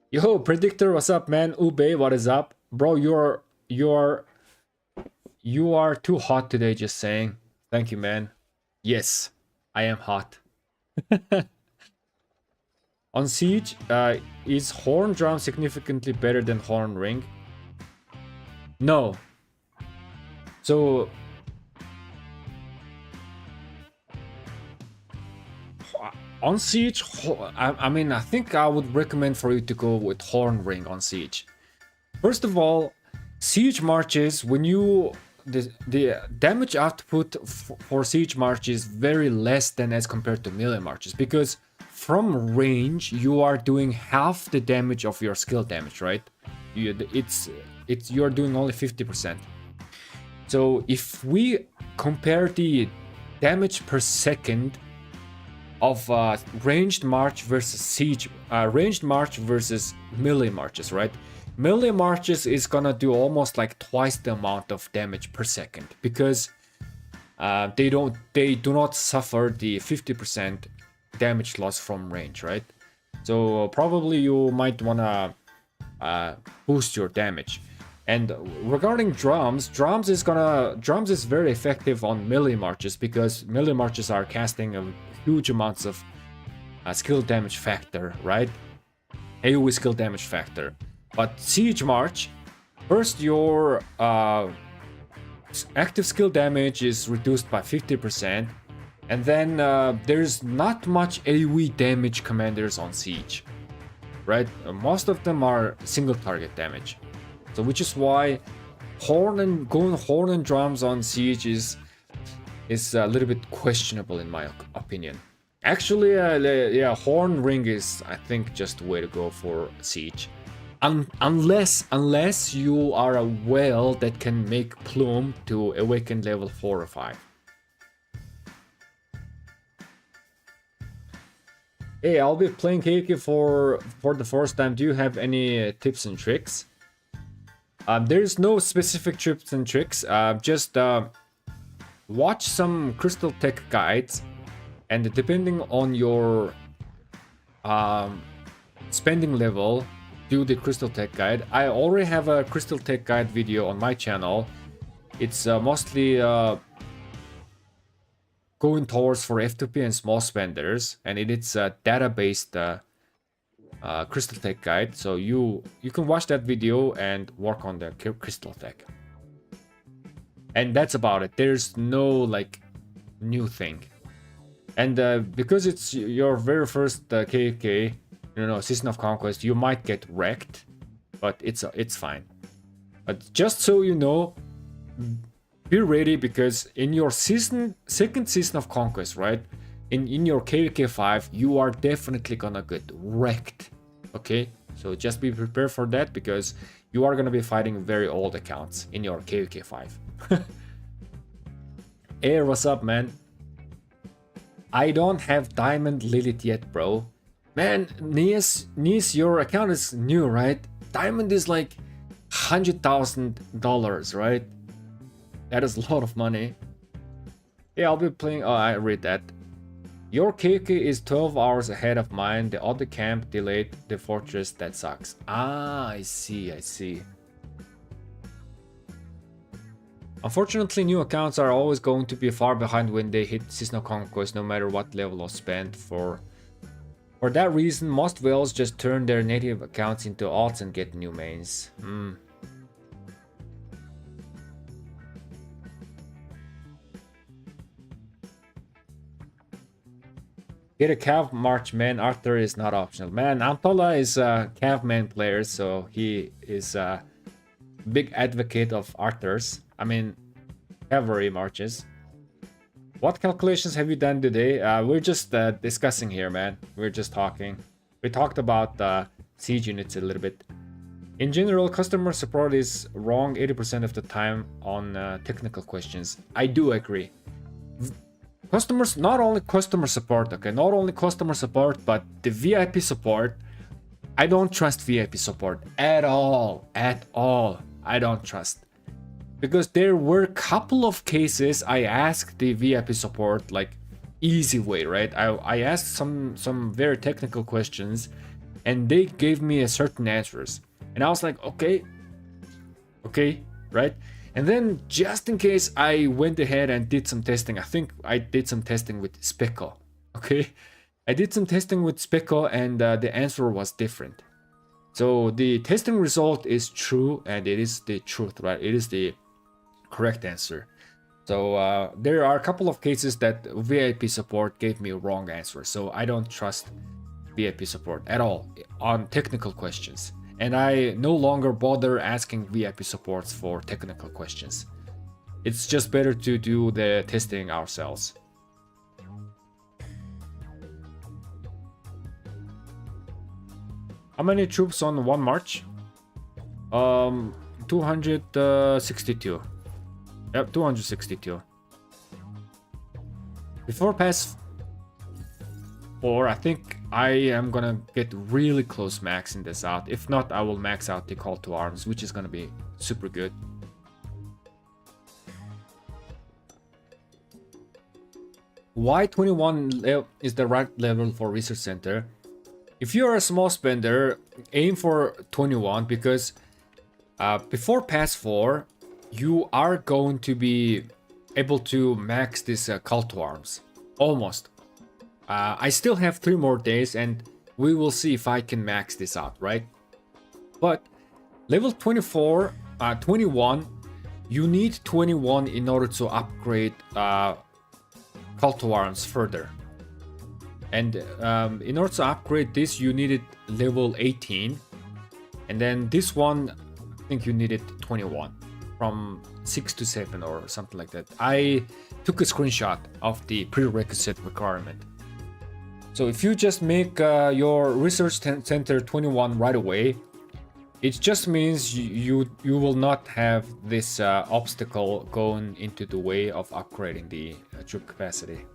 Yo, Predictor, what's up, man? Ube, what is up? Bro, you are too hot today, just saying. Thank you, man. Yes, I am hot. On siege, is horn drum significantly better than horn ring? No. So on siege, I mean, I think I would recommend for you to go with horn ring on siege. First of all, siege marches, when you the damage output for siege march is very less than as compared to melee marches, because from range, you are doing half the damage of your skill damage, right? You're doing only 50%. So if we compare the damage per second of ranged march versus siege, ranged march versus melee marches, right? Melee marches is gonna do almost like twice the amount of damage per second because they do not suffer the 50% damage loss from range, right? So probably you might wanna boost your damage. And regarding drums is very effective on melee marches because melee marches are casting a huge amounts of skill damage factor, right? AoE skill damage factor. But siege march, first your active skill damage is reduced by 50%, and then there's not much AoE damage commanders on siege, right? Most of them are single target damage. So which is why going horn and drums on siege is a little bit questionable in my opinion. Actually, yeah, horn ring is, I think, just the way to go for siege. Unless you are a whale that can make plume to awaken level 4 or 5. Hey, I'll be playing KK for the first time. Do you have any tips and tricks? There's no specific tips and tricks. Just watch some Crystal Tech guides, and depending on your spending level, do the Crystal Tech guide. I already have a Crystal Tech guide video on my channel. It's mostly going towards for F2P and small spenders, and it's a data-based Crystal Tech guide. So you can watch that video and work on the Crystal Tech. And that's about it. There's no like new thing. And because it's your very first KK, Season of Conquest, you might get wrecked, but it's fine. But just so you know, be ready, because in your second season of Conquest, right? In your KK 5, you are definitely gonna get wrecked. Okay? So just be prepared for that, because you are gonna be fighting very old accounts in your KK 5. Hey, what's up, man? I don't have Diamond Lilith yet, bro. Man, Nies, your account is new, right? Diamond is like $100,000, right? That is a lot of money. Yeah, I'll be playing. Oh, I read that. Your KK is 12 hours ahead of mine. The other camp delayed the fortress. That sucks. Ah, I see. Unfortunately, new accounts are always going to be far behind when they hit Season of Conquest, no matter what level of spend. For that reason, most whales just turn their native accounts into alts and get new mains. Get a Cav March man. Arthur is not optional. Man, Amtola is a Cav man player, so he is a big advocate of Arthur's. I mean, cavalry marches. What calculations have you done today? We're just discussing here, man. We're just talking. We talked about siege units a little bit. In general, customer support is wrong 80% of the time on technical questions. I do agree. Customers, not only customer support, okay? Not only customer support, but the VIP support. I don't trust VIP support at all. At all. I don't trust. Because there were a couple of cases I asked the VIP support, like, easy way, right? I asked some very technical questions, and they gave me a certain answers. And I was like, okay, right? And then, just in case, I went ahead and did some testing. I think I did some testing with Speckle, okay? I did some testing with Speckle, and the answer was different. So the testing result is true, and it is the truth, right? It is the correct answer. So there are a couple of cases that VIP support gave me a wrong answer. So I don't trust VIP support at all on technical questions. And I no longer bother asking VIP supports for technical questions. It's just better to do the testing ourselves. How many troops on one march? 262. Yep, 262. Before pass 4, I think I am gonna get really close maxing this out. If not, I will max out the call to arms, which is gonna be super good. Why 21 is the right level for research center? If you are a small spender, aim for 21 because before pass 4, you are going to be able to max this call to arms. Almost. I still have 3 more days and we will see if I can max this out, right? But level 24, 21, you need 21 in order to upgrade call to arms further. And in order to upgrade this, you needed level 18. And then this one, I think you needed 21 from 6 to 7 or something like that. I took a screenshot of the prerequisite requirement. So if you just make your research center 21 right away, it just means you will not have this obstacle going into the way of upgrading the troop capacity.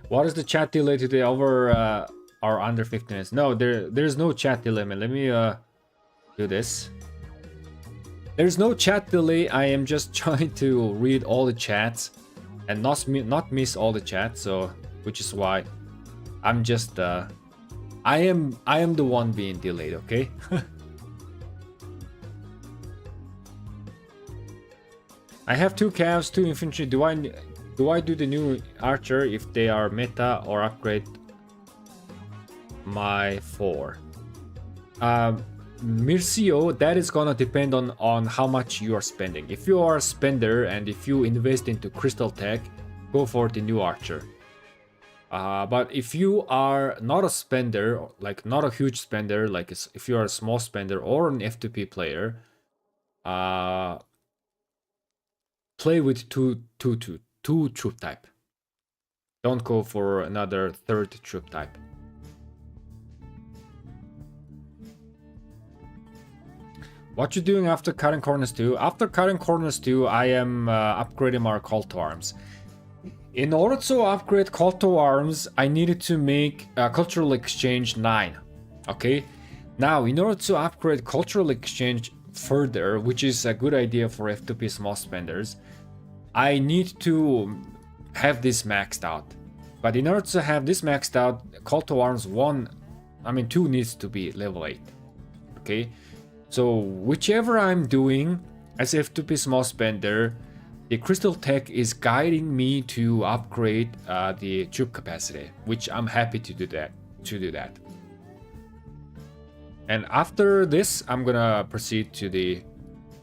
What is the chat delay today? Over or under 15 minutes? No, there's no chat delay. Let me do this. There's no chat delay. I am just trying to read all the chats and not miss all the chats. So, which is why I'm just I am the one being delayed. Okay. I have 2 calves, 2 infantry. Do I do the new archer if they are meta or upgrade my 4? Mircio, that is gonna depend on how much you are spending. If you are a spender and if you invest into crystal tech, go for the new archer. But if you are not a spender, like not a huge spender, like if you are a small spender or an F2P player, play with two troop type. Don't go for another 3rd troop type. What you doing after cutting corners 2? After cutting corners 2, I am upgrading our call to arms. In order to upgrade call to arms, I needed to make cultural exchange 9. Okay. Now, in order to upgrade cultural exchange further, which is a good idea for F2P small spenders, I need to have this maxed out. But in order to have this maxed out, call to arms 2 needs to be level 8. Okay. So whichever I'm doing as F2P small spender, the crystal tech is guiding me to upgrade the troop capacity, which I'm happy to do that. And after this, I'm gonna proceed to the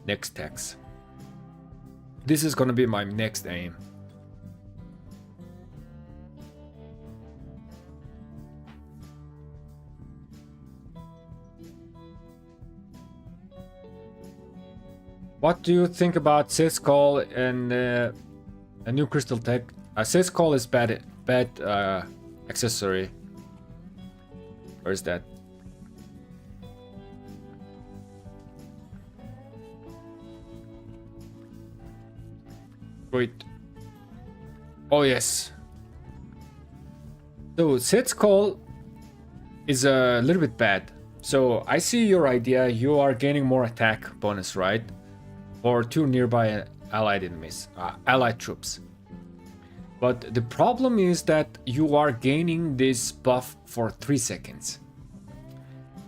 next techs. This is gonna be my next aim. What do you think about Syscall and a new crystal tech? Syscall is bad accessory. Where is that? Wait. Oh yes. So Syscall is a little bit bad. So I see your idea. You are gaining more attack bonus, right? Or 2 nearby allied enemies, allied troops. But the problem is that you are gaining this buff for 3 seconds.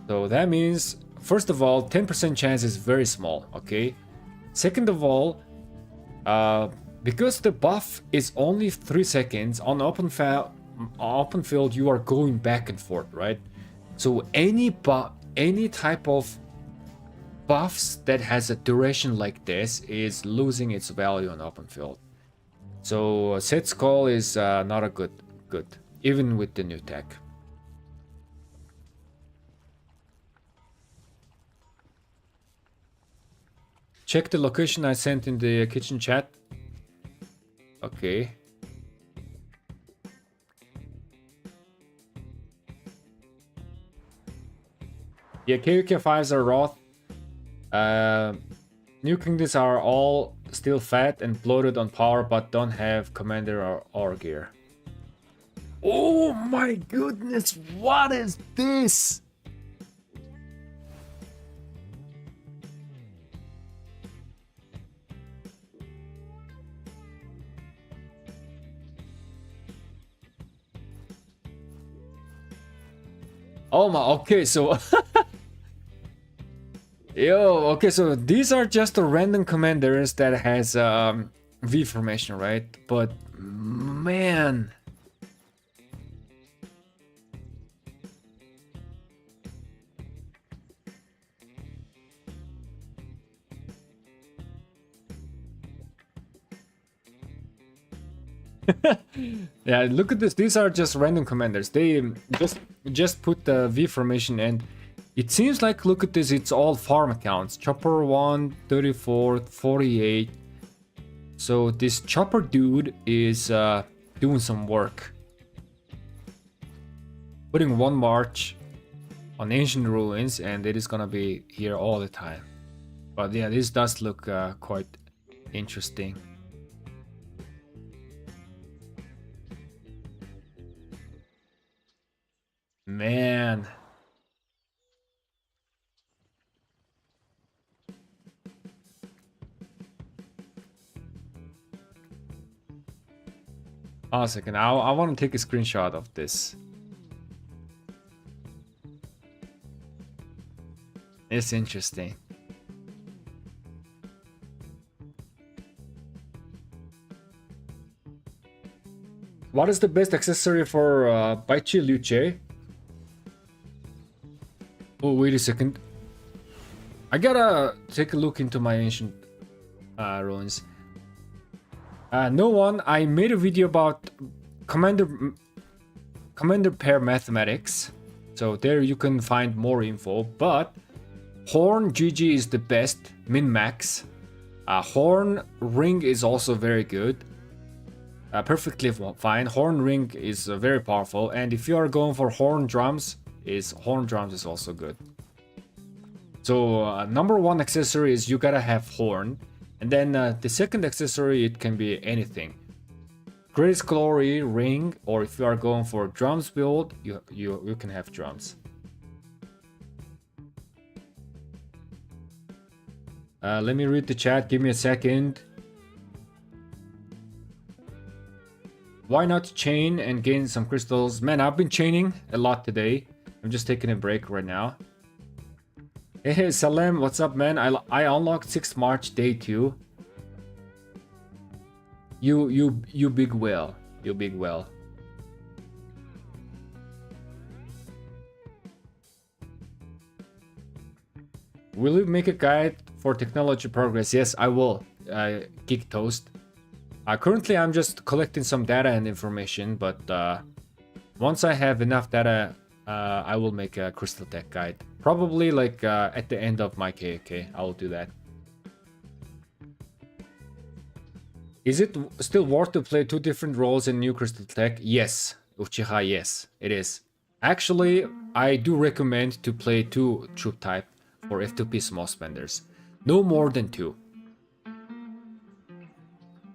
So that means, first of all, 10% chance is very small, okay? Second of all, because the buff is only 3 seconds, on open field you are going back and forth, right? So any type of buffs that has a duration like this is losing its value on open field. So Syscall is not a good, even with the new tech. Check the location I sent in the kitchen chat. Okay. Yeah, KUK 5s are Roth. New Kingdoms are all still fat and bloated on power, but don't have commander or gear. Oh my goodness, what is this? Oh my, okay, so yo, okay, so these are just the random commanders that has V formation, right? But man, yeah, look at this. These are just random commanders. They just put the V formation, and it seems like, look at this, it's all farm accounts. Chopper 1, 34, 48. So this chopper dude is doing some work. Putting one march on ancient ruins, and it is gonna be here all the time. But yeah, this does look quite interesting. Man. Oh, a second, I want to take a screenshot of this. It's interesting. What is the best accessory for Baichi Liu Che? Oh, wait a second. I gotta take a look into my ancient ruins. No one, I made a video about commander pair mathematics. So there you can find more info. But Horn GG is the best, min-max. Horn Ring is also very good. Perfectly fine. Horn Ring is very powerful. And if you are going for Horn Drums is also good. So number one accessory is you gotta have Horn. And then the second accessory, it can be anything. Greatest Glory, Ring, or if you are going for drums build, you can have drums. Let me read the chat, give me a second. Why not chain and gain some crystals? Man, I've been chaining a lot today. I'm just taking a break right now. Hey Salem, what's up, man? I unlocked 6th March day 2. You big whale. You big whale. Will you make a guide for technology progress? Yes, I will. Geek Toast. Currently, I'm just collecting some data and information, but once I have enough data, I will make a Crystal Tech guide. Probably like at the end of my KK, I will do that. Is it still worth to play 2 different roles in New Crystal Tech? Yes, Uchiha, yes, it is. Actually, I do recommend to play 2 troop type for F2P small spenders. No more than 2.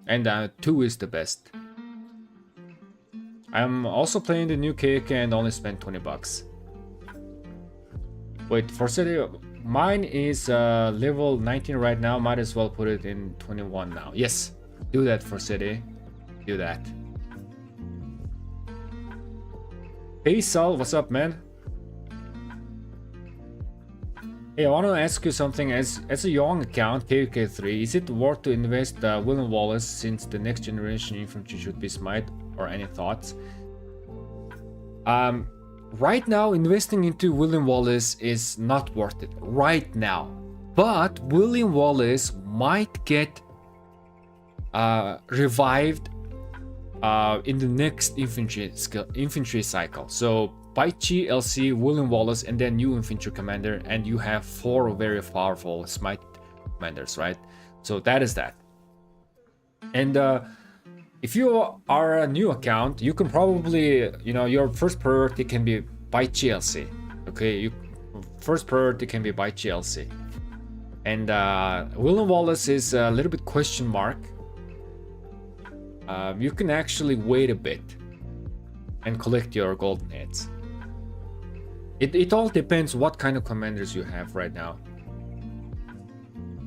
And 2 is the best. I'm also playing the new KK and only spent 20 bucks. Wait, for city, mine is level 19 right now. Might as well put it in 21 now. Yes, do that for city. Do that. Hey Sal, what's up, man? Hey, I want to ask you something. As a young account, KUK3, is it worth to invest William Wallace since the next generation infantry should be smite? Or any thoughts? Right now, investing into William Wallace is not worth it. Right now. But William Wallace might get revived in the next infantry cycle. So Baichi, LC, William Wallace, and then new infantry commander, and you have 4 very powerful smite commanders, right? So that is that. And if you are a new account, you can probably, your first priority can be Baichi LC. Okay, first priority can be buy Chelsea. And William Wallace is a little bit question mark. You can actually wait a bit and collect your golden heads. It all depends what kind of commanders you have right now.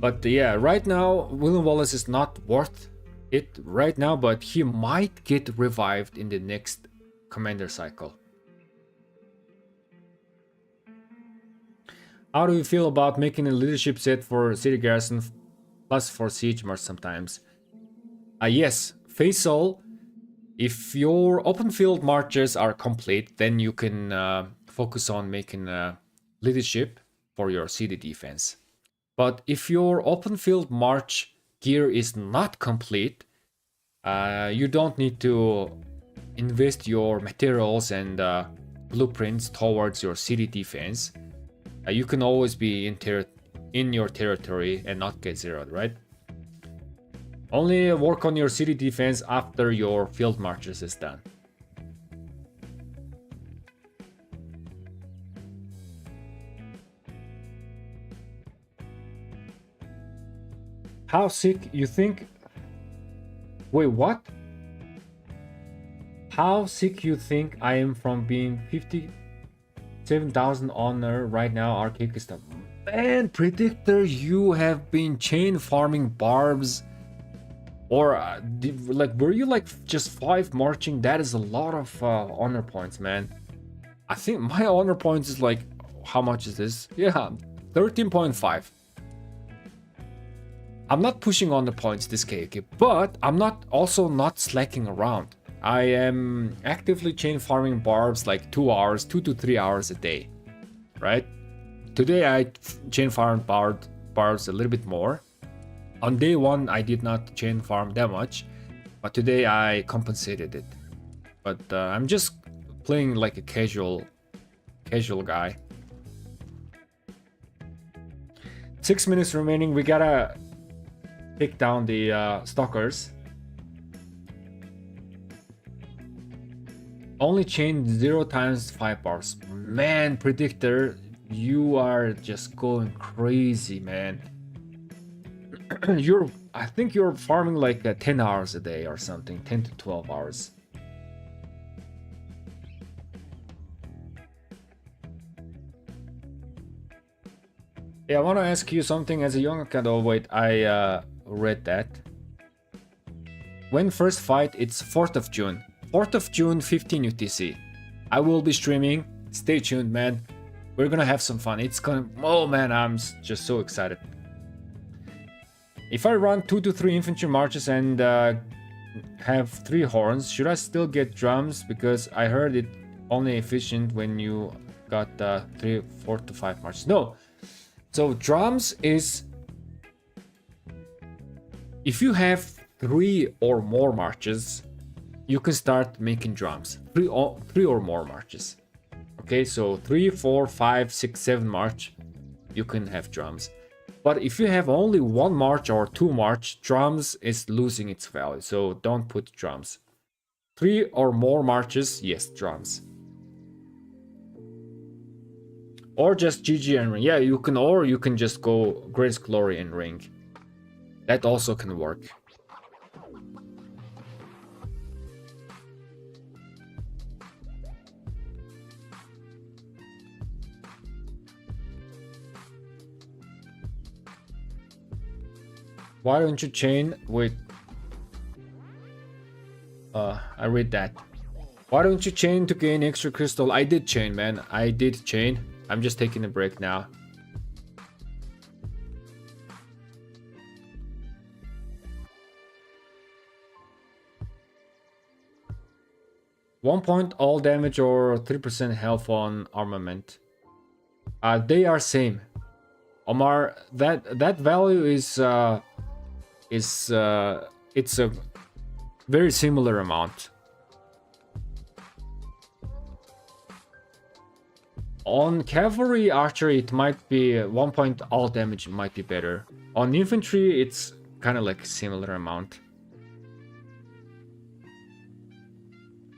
But yeah, right now William Wallace is not worth it right now, but he might get revived in the next commander cycle. How do you feel about making a leadership set for city garrison plus for siege march sometimes? Yes, Faisal, if your open field marches are complete, then you can focus on making a leadership for your city defense. But if your open field march gear is not complete, you don't need to invest your materials and blueprints towards your city defense. You can always be in your territory and not get zeroed, right? Only work on your city defense after your field marches is done. How sick you think? Wait, what? How sick you think I am from being 57,000 honor right now? Archaic stuff. Man, Predictor, you have been chain farming barbs. Or were you like just 5 marching? That is a lot of honor points, man. I think my honor points is like, how much is this? Yeah, 13.5. I'm not pushing on the points this KK, but I'm not slacking around. I am actively chain farming barbs like 2 to 3 hours a day, right? Today I chain farmed barbs a little bit more. On day 1 I did not chain farm that much, but today I compensated it. But I'm just playing like a casual guy. 6 minutes remaining. We gotta take down the stalkers. Only chain 0 times 5 bars. Man, Predictor, you are just going crazy, man. I think you're farming like 10 hours a day or something, 10 to 12 hours. Yeah, I want to ask you something as a young account. Oh wait, I read that. When first fight, it's 4th of June. 4th of June, 15 UTC. I will be streaming. Stay tuned, man. We're gonna have some fun. It's gonna... Oh man, I'm just so excited. If I run 2 to 3 infantry marches and have 3 horns, should I still get drums? Because I heard it only efficient when you got 3, 4 to 5 marches. No. So drums is... If you have 3 or more marches, you can start making drums. 3 or more marches. Okay, so 3, 4, 5, 6, 7 march, you can have drums. But if you have only 1 march or 2 march, drums is losing its value. So don't put drums. 3 or more marches, yes, drums. Or just GG and ring. Yeah, you can, or you can just go Grace Glory and ring. That also can work. Why don't you chain with... I read that. Why don't you chain to gain extra crystal? I did chain, man. I did chain. I'm just taking a break now. One point all damage or 3% health on armament. They are same. Omar, that value is it's a very similar amount. On cavalry archery, it might be 1 point all damage might be better. On infantry, it's kind of like a similar amount.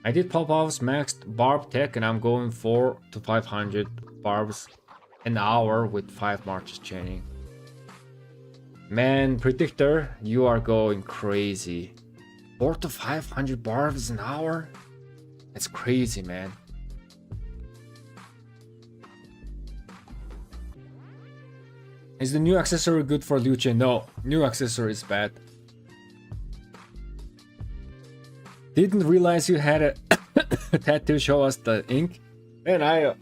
I did Popov's maxed barb tech and I'm going 4 to 500 barbs an hour with 5 marches chaining. Man, Predictor, you are going crazy. 4 to 500 barbs an hour? That's crazy, man. Is the new accessory good for Liu Chen? No, new accessory is bad. Didn't realize you had a tattoo. Show us the ink. Man, I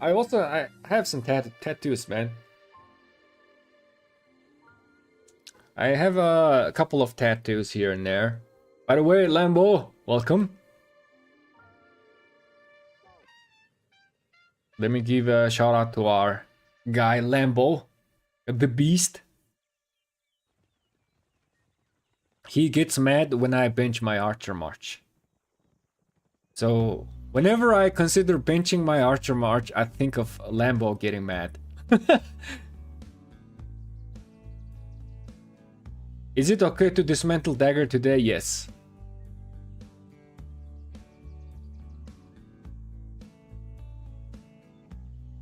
have some tattoos, man. I have a couple of tattoos here and there. By the way, Lambo, welcome. Let me give a shout out to our guy Lambo, the beast. He gets mad when I bench my archer march. So whenever I consider benching my archer march, I think of Lambo getting mad. Is it okay to dismantle dagger today? Yes.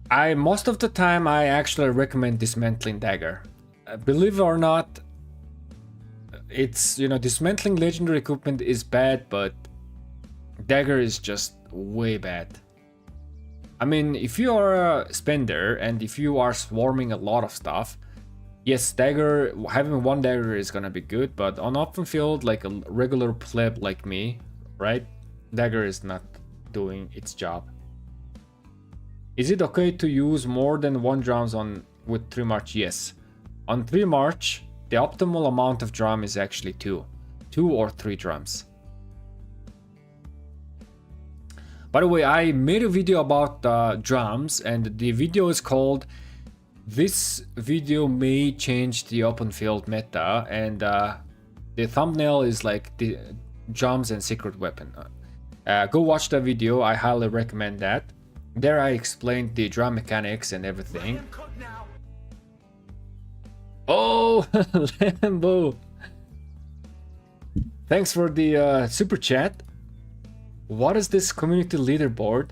Most of the time I actually recommend dismantling dagger. Believe it or not, it's, you know, dismantling legendary equipment is bad, but dagger is just way bad. I mean, if you are a spender and if you are swarming a lot of stuff, yes, dagger, having one dagger is gonna be good, but on open field, like a regular pleb like me, right? Dagger is not doing its job. Is it okay to use more than 1 drums with 3 march? Yes. On 3 march, the optimal amount of drum is actually 2 or 3 drums. By the way, I made a video about drums, and the video is called "This video may change the open field meta," and the thumbnail is like the drums and secret weapon. Go watch that video, I highly recommend that. There I explained the drum mechanics and everything. Oh, Lambo! Thanks for the super chat. What is this community leaderboard?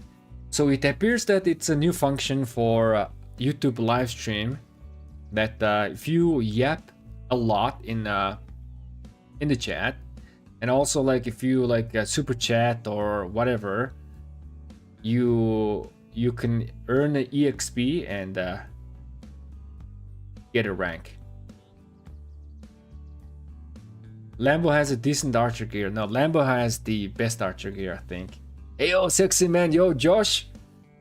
So it appears that it's a new function for YouTube live stream. That if you yap a lot in the chat, and also like if you like super chat or whatever, you can earn an EXP and get a rank. Lambo has a decent archer gear. No, Lambo has the best archer gear, I think. Hey, yo, sexy man. Yo, Josh,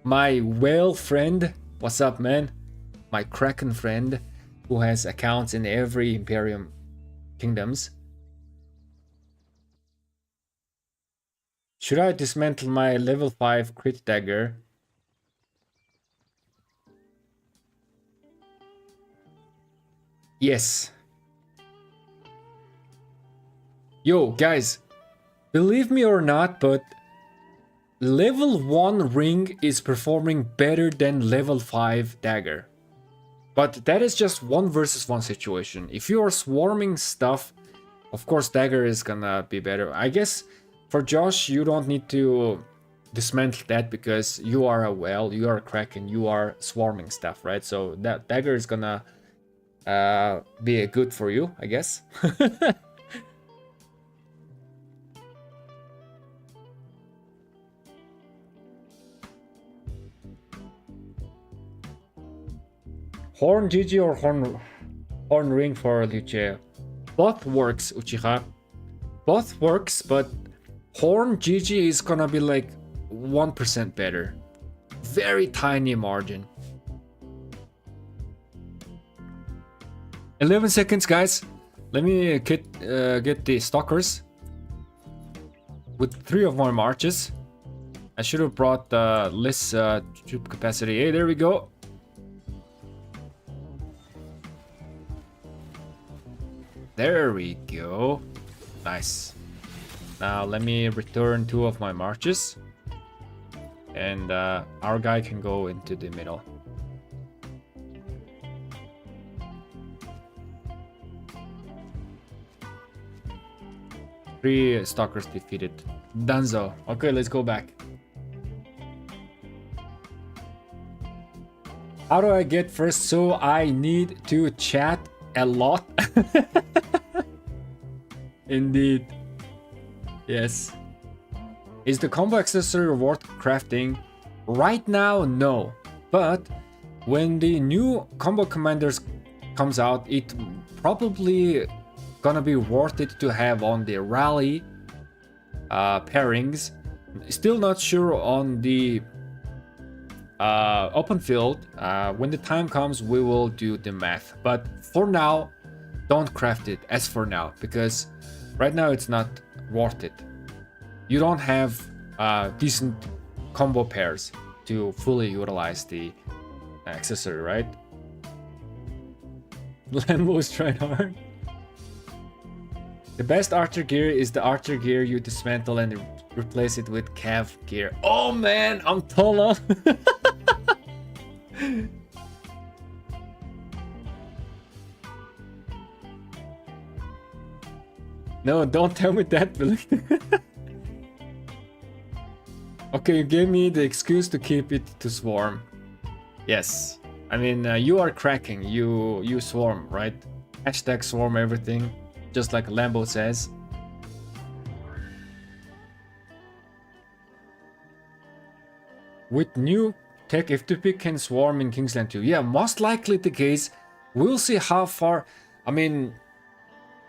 my whale friend. What's up, man? My Kraken friend who has accounts in every Imperium kingdoms. Should I dismantle my level 5 crit dagger? Yes. Yo, guys, believe me or not, but level 1 ring is performing better than level 5 dagger. But that is just 1 versus 1 situation. If you are swarming stuff, of course dagger is gonna be better. I guess for Josh, you don't need to dismantle that because you are a whale, you are a kraken, you are swarming stuff, right? So that dagger is gonna be good for you, I guess. Horn GG or horn ring for Liu? Both works, Uchiha. Both works, but horn GG is gonna be like 1% better. Very tiny margin. 11 seconds, guys. Let me get the stalkers with 3 of my marches. I should have brought less troop capacity. Hey, there we go. There we go. Nice. Now let me return 2 of my marches. And our guy can go into the middle. Three stalkers defeated. Danzo. Okay, let's go back. How do I get first? So I need to chat a lot. Indeed. Yes. Is the combo accessory worth crafting? Right now, no. But when the new combo commanders comes out, it probably gonna be worth it to have on the rally pairings. Still not sure on the open field. When the time comes, we will do the math. But for now, don't craft it as for now, because right now it's not worth it. You don't have decent combo pairs to fully utilize the accessory, right? Lambo is trying hard. The best archer gear is the archer gear you dismantle and replace it with cav gear. Oh man, I'm Tola. No, don't tell me that, Billy. Okay, you gave me the excuse to keep it to swarm. Yes. I mean, you are cracking. You swarm, right? Hashtag swarm everything. Just like Lambo says. With new tech, F2P can swarm in Kingsland 2. Yeah, most likely the case. We'll see how far. I mean,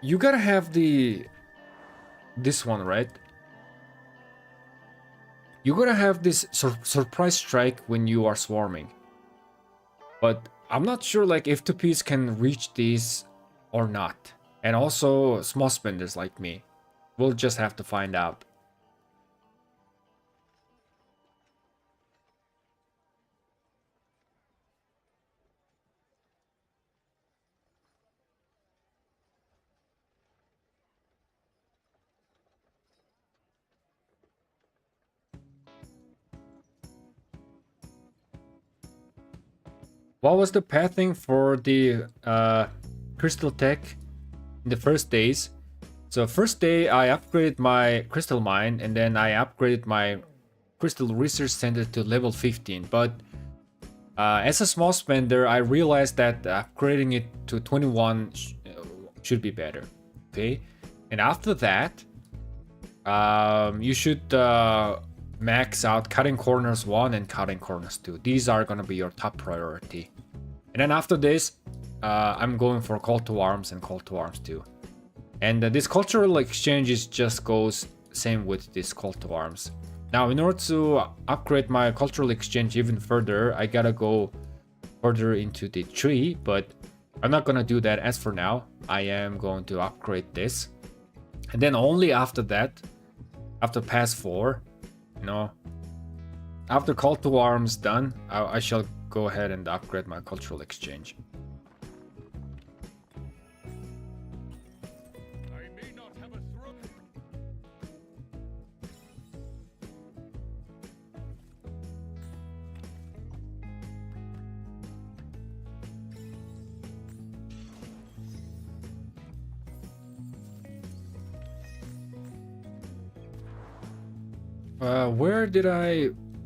you gotta have this one, right? You gotta have this surprise strike when you are swarming. But I'm not sure like F2Ps can reach these or not. And also small spenders like me. We'll just have to find out. What was the pathing for the crystal tech in the first days? So first day I upgraded my crystal mine and then I upgraded my crystal research center to level 15. But as a small spender, I realized that upgrading it to 21 should be better. Okay, and after that, you should max out cutting corners 1 and cutting corners 2. These are gonna be your top priority. And then after this, I'm going for call to arms and call to arms 2. And this cultural exchanges just goes same with this call to arms. Now, in order to upgrade my cultural exchange even further, I gotta go further into the tree, but I'm not gonna do that as for now. I am going to upgrade this. And then only after that, after pass 4, you know, after call to arms done, I shall go ahead and upgrade my cultural exchange.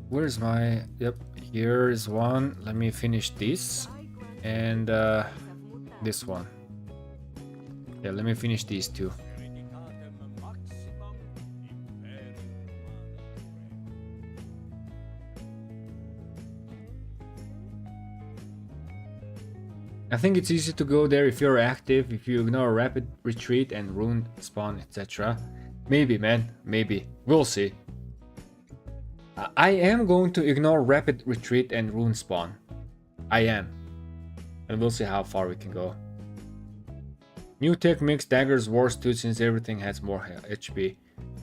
Where's my, yep, here is one. Let me finish this and this one. Yeah, let me finish these two. I think it's easy to go there if you're active, if you ignore rapid retreat and rune spawn, etc. Maybe, man, maybe. We'll see. I am going to ignore rapid retreat and rune spawn. I am. And we'll see how far we can go. New tech makes daggers worse too, since everything has more HP.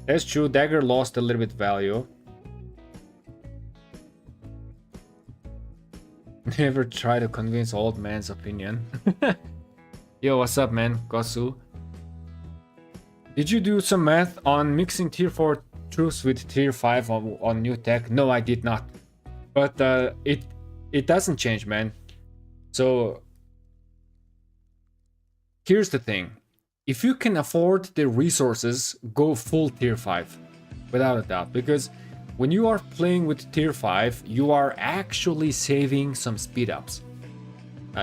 That's true, dagger lost a little bit value. Never try to convince old man's opinion. Yo, what's up, man? Gosu. Did you do some math on mixing tier 4 troops with tier 5 on new tech? No, I did not. But it doesn't change, man. So here's the thing. If you can afford the resources, go full tier 5. Without a doubt. Because when you are playing with tier 5, you are actually saving some speed ups.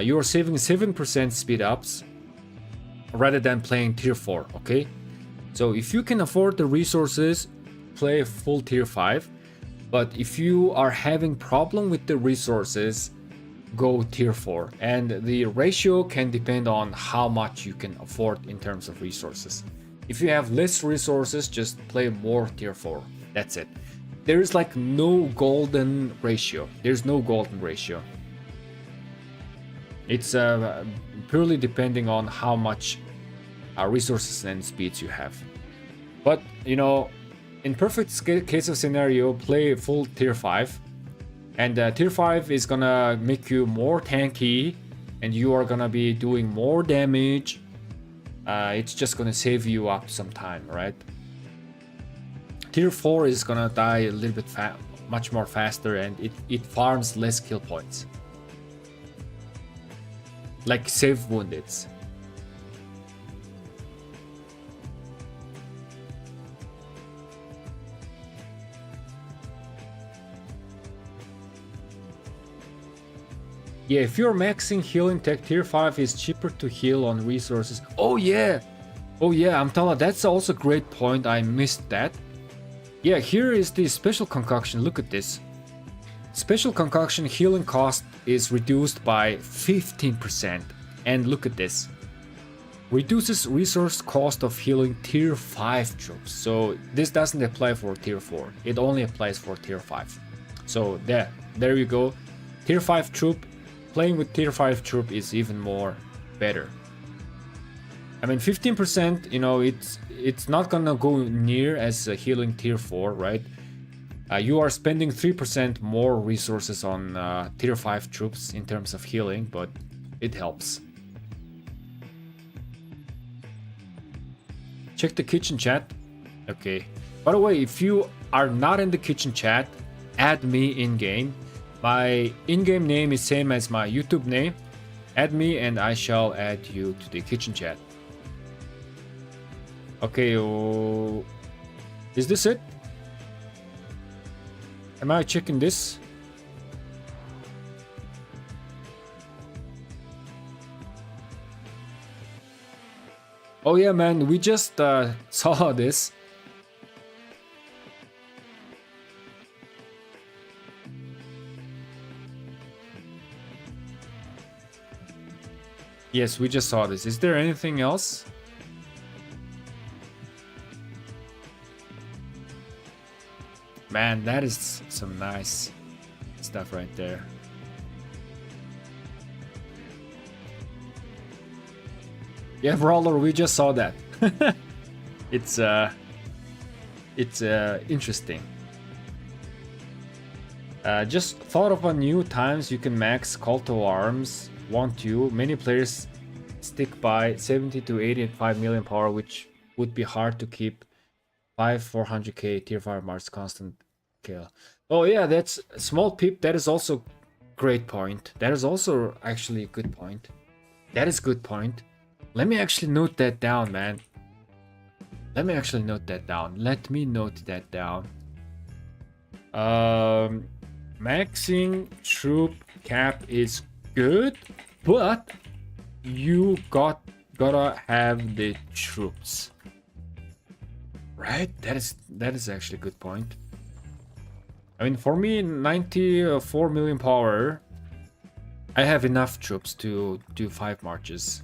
You are saving 7% speed ups rather than playing tier 4, okay? So if you can afford the resources, play full tier 5. But if you are having problem with the resources, go tier 4. And the ratio can depend on how much you can afford in terms of resources. If you have less resources, just play more tier 4. That's it. There is like no golden ratio. There's no golden ratio. It's purely depending on how much resources and speeds you have. But, you know, in perfect case of scenario, play full tier 5. And tier 5 is gonna make you more tanky, and you are gonna be doing more damage. It's just gonna save you up some time, right? Tier 4 is gonna die a little bit much more faster, and it farms less kill points. Like save woundeds. Yeah, if you're maxing healing tech, tier 5 is cheaper to heal on resources. Oh yeah! Oh yeah, I'm telling you, that's also a great point. I missed that. Yeah, here is the special concoction. Look at this. Special concoction healing cost is reduced by 15%. And look at this. Reduces resource cost of healing tier 5 troops. So this doesn't apply for tier 4. It only applies for tier 5. So there you go. Tier 5 troop. Playing with tier 5 troop is even more better. I mean, 15%, you know, it's not gonna go near as a healing tier 4, right? You are spending 3% more resources on tier 5 troops in terms of healing, but it helps. Check the kitchen chat. Okay. By the way, if you are not in the kitchen chat, add me in-game. My in-game name is same as my YouTube name. Add me and I shall add you to the kitchen chat. Okay, is this it? Am I checking this? Oh yeah, man, we just saw this. Yes, we just saw this. Is there anything else? Man, that is some nice stuff right there. Yeah, Brawler, we just saw that. It's interesting. Just thought of a new times you can max call to arms. Want you? Many players stick by 70 to 85 million power, which would be hard to keep 400k tier 5 Mars constant kill. Oh yeah, that's small peep. That is also great point. That is also actually a good point. That is good point. Let me actually note that down, man. Let me actually note that down. Let me note that down. Maxing troop cap is good, but you gotta have the troops, right? That is actually a good point. I mean, for me, 94 million power, I have enough troops to do 5 marches.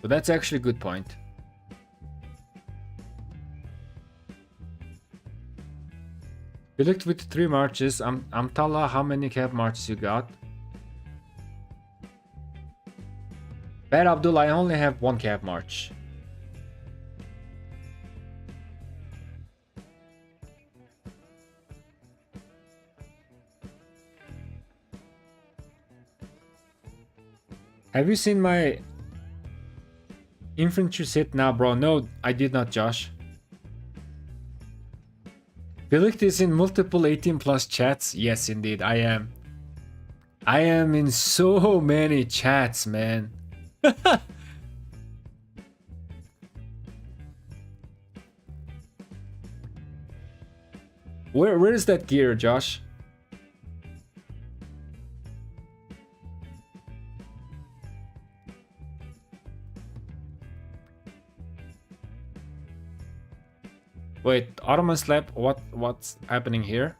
So that's actually a good point. We looked with 3 marches. Amtala, how many cap marches you got? Bad Abdul, I only have 1 cap march. Have you seen my infantry set now, bro? No, I did not, Josh. Bilict is in multiple 18 plus chats. Yes, indeed, I am. I am in so many chats, man. Where is that gear, Josh? Wait, Ottoman slab, what's happening here?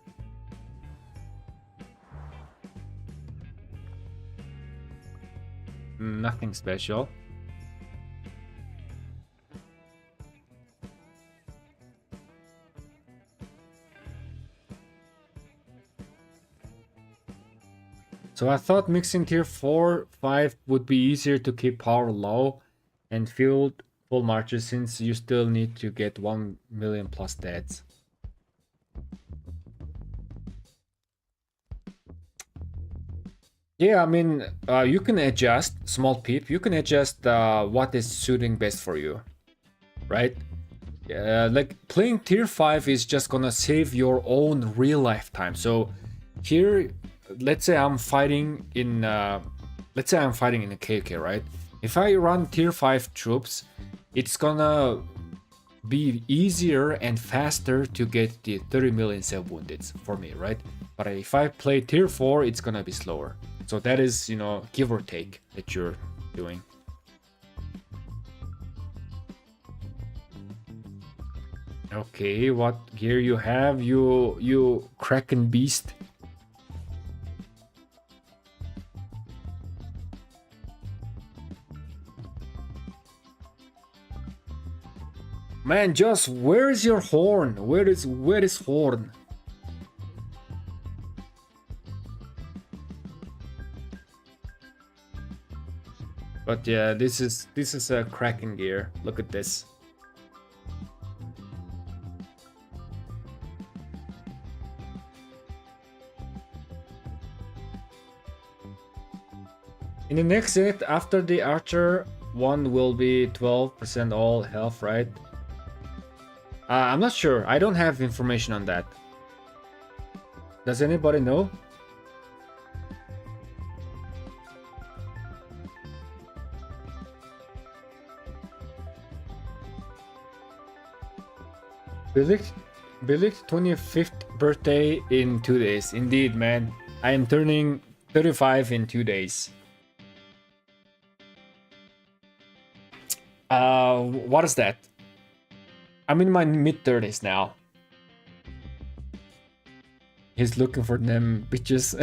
Nothing special. So I thought mixing tier 4, 5 would be easier to keep power low and field full marches, since you still need to get 1 million plus deaths. Yeah, I mean, you can adjust, small peep, you can adjust what is suiting best for you, right? Like playing tier 5 is just gonna save your own real life time. So here, let's say I'm fighting in a KK, right? If I run tier 5 troops, it's gonna be easier and faster to get the 30 million save wounded for me, right? But if I play tier 4, it's gonna be slower. So that is, you know, give or take that you're doing. Okay, what gear you have, you Kraken beast? Man, Joss, where is your horn? Where is horn? But yeah, this is a Kraken gear. Look at this. In the next set, after the archer, one will be 12% all health, right? I'm not sure. I don't have information on that. Does anybody know? Bilik 25th birthday in 2 days. Indeed, man. I am turning 35 in 2 days. What is that? I'm in my mid-30s now. He's looking for them bitches.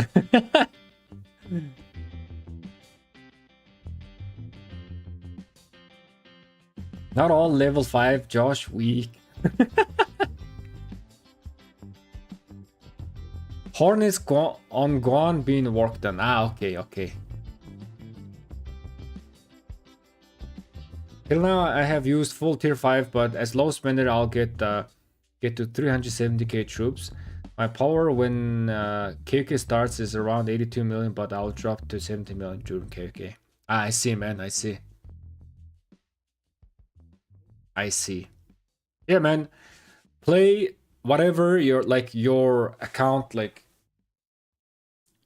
Not all level 5, Josh, weak. Horn is on Guan being worked on. Okay. Till now I have used full tier 5, but as low spender I'll get to 370k troops. My power when KK starts is around 82 million, but I'll drop to 70 million during KK. I see, man, I see. Yeah, man, play whatever your account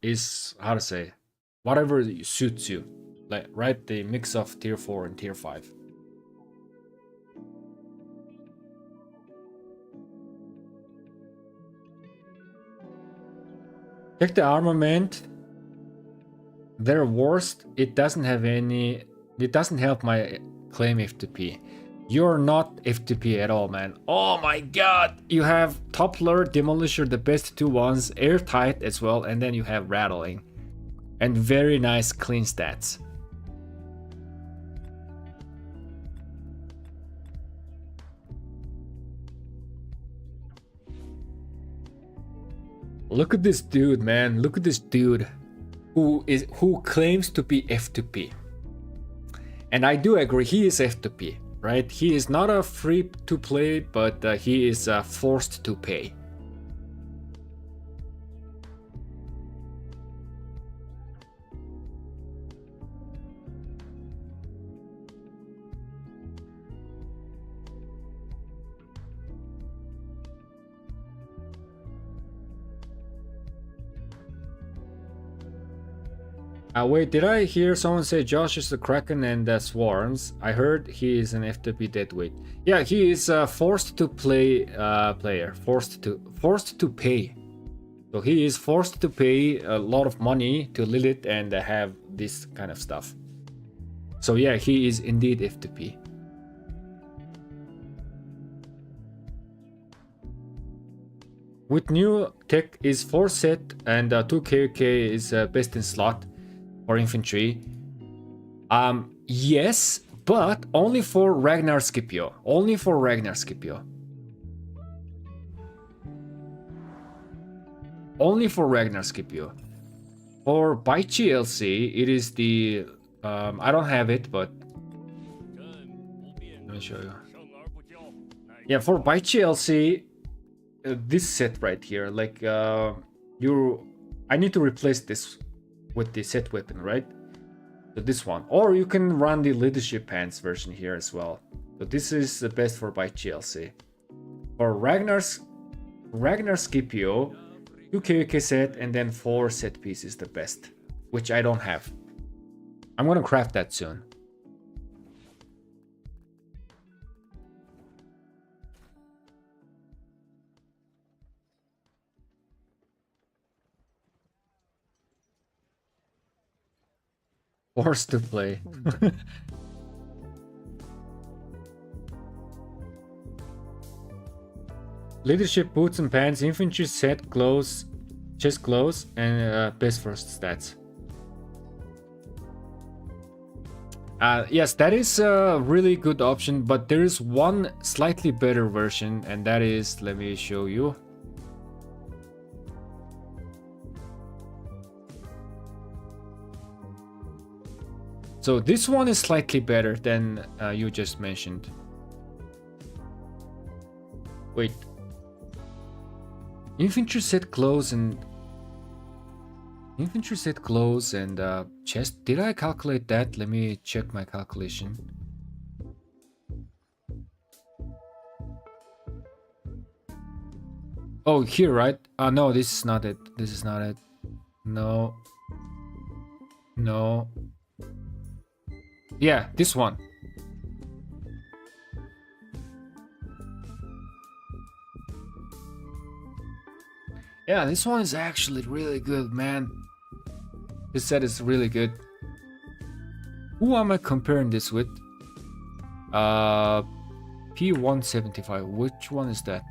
is, how to say, whatever suits you, like, right? The mix of tier 4 and tier 5. Check the armament. They're worst. It doesn't help my claim FTP. You're not FTP at all, man. Oh my god! You have Toppler, Demolisher, the best two ones, airtight as well, and then you have Rattling. And very nice clean stats. Look at this dude, man. Look at this dude who claims to be F2P. And I do agree, he is F2P, right? He is not a free to play, but he is forced to pay. Wait, did I hear someone say Josh is the Kraken and Swarms? I heard he is an FTP deadweight. Yeah, he is forced to play player. Forced to pay. So he is forced to pay a lot of money to Lilith and have this kind of stuff. So yeah, he is indeed FTP. With new tech is 4 set and 2 KK is best in slot for infantry. Yes, but only for Ragnar Scipio. Only for Ragnar Scipio. Only for Ragnar Scipio. For Baichi LC, it is the I don't have it, but let me show you. Yeah, for Baichi LC, this set right here, like I need to replace this with the set weapon, right? So this one, or you can run the leadership pants version here as well. So this is the best for Baichi LC. For Ragnar Scipio, 2 KK set and then 4 set piece is the best, which I don't have. I'm gonna craft that soon. Forced to play. Leadership boots and pants, infantry set, clothes, chest clothes, and best first stats. Yes, that is a really good option, but there is one slightly better version, and that is, let me show you. So this one is slightly better than you just mentioned. Wait. Infantry set clothes and chest. Did I calculate that? Let me check my calculation. Oh, here, right? No, this is not it. This is not it. No. No. Yeah, this one. Yeah, this one is actually really good, man. This set is really good. Who am I comparing this with? P175. Which one is that?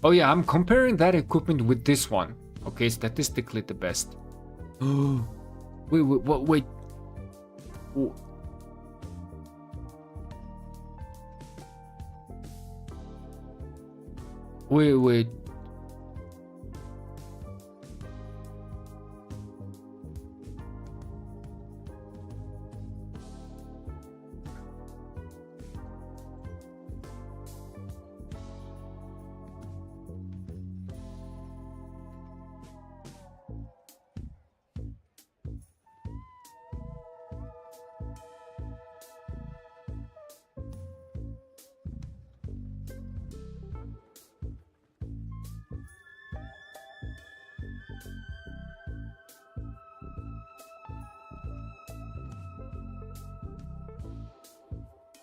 Oh yeah, I'm comparing that equipment with this one. Okay, statistically the best. Wait, what? Wait. Wait.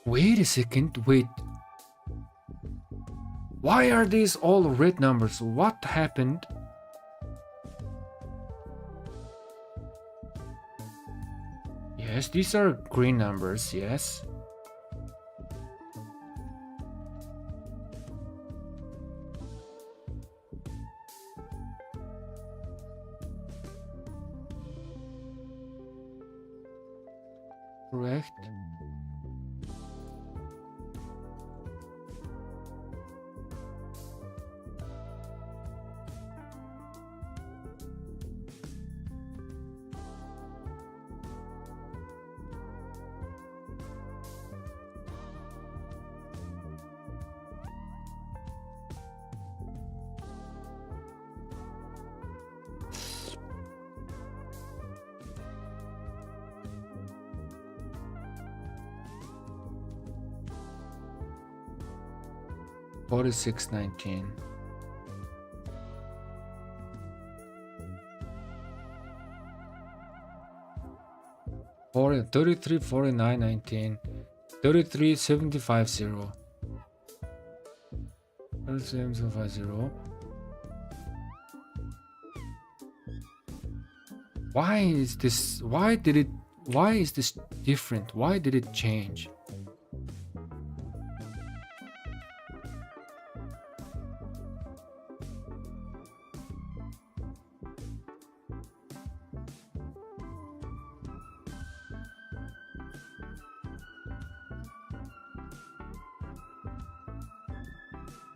Wait a second, wait. Why are these all red numbers? What happened? Yes, these are green numbers, yes. Correct. 4619. 33 49 19. 33 75 0. 37 0. Why is this? Why is this different? Why did it change?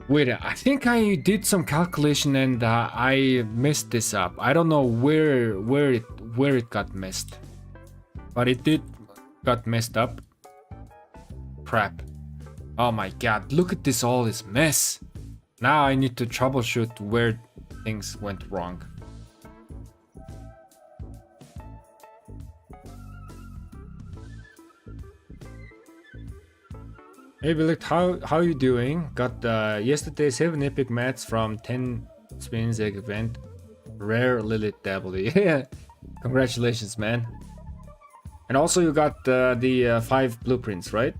Wait, I think I did some calculation and I messed this up. I don't know where it got messed, but it did got messed up. Crap! Oh my god! Look at this mess. Now I need to troubleshoot where things went wrong. Hey Billy, how you doing? Got yesterday 7 epic mats from 10 spins egg event. Rare Lilith W. Yeah, congratulations, man. And also you got the 5 blueprints, right?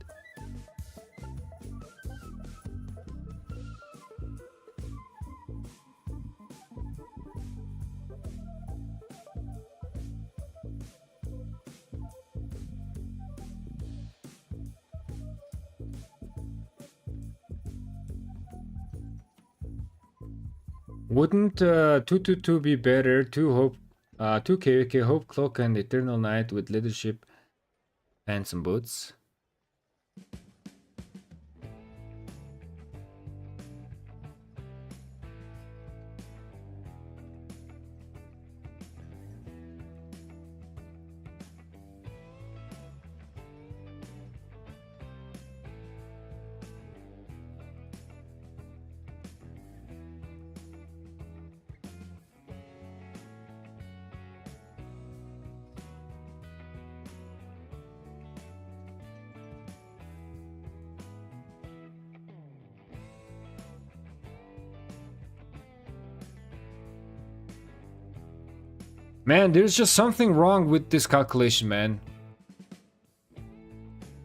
Wouldn't 222 be better? 2 KVK Hope Cloak and Eternal Night with leadership and some boots. Man, there's just something wrong with this calculation, man.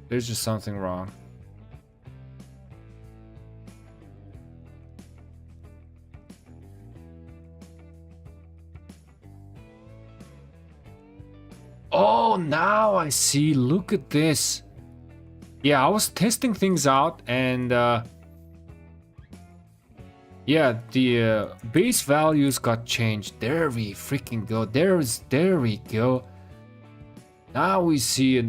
There's just something wrong. Oh, now I see. Look at this. Yeah, I was testing things out and yeah, the base values got changed. There we freaking go. There we go. Now we see it.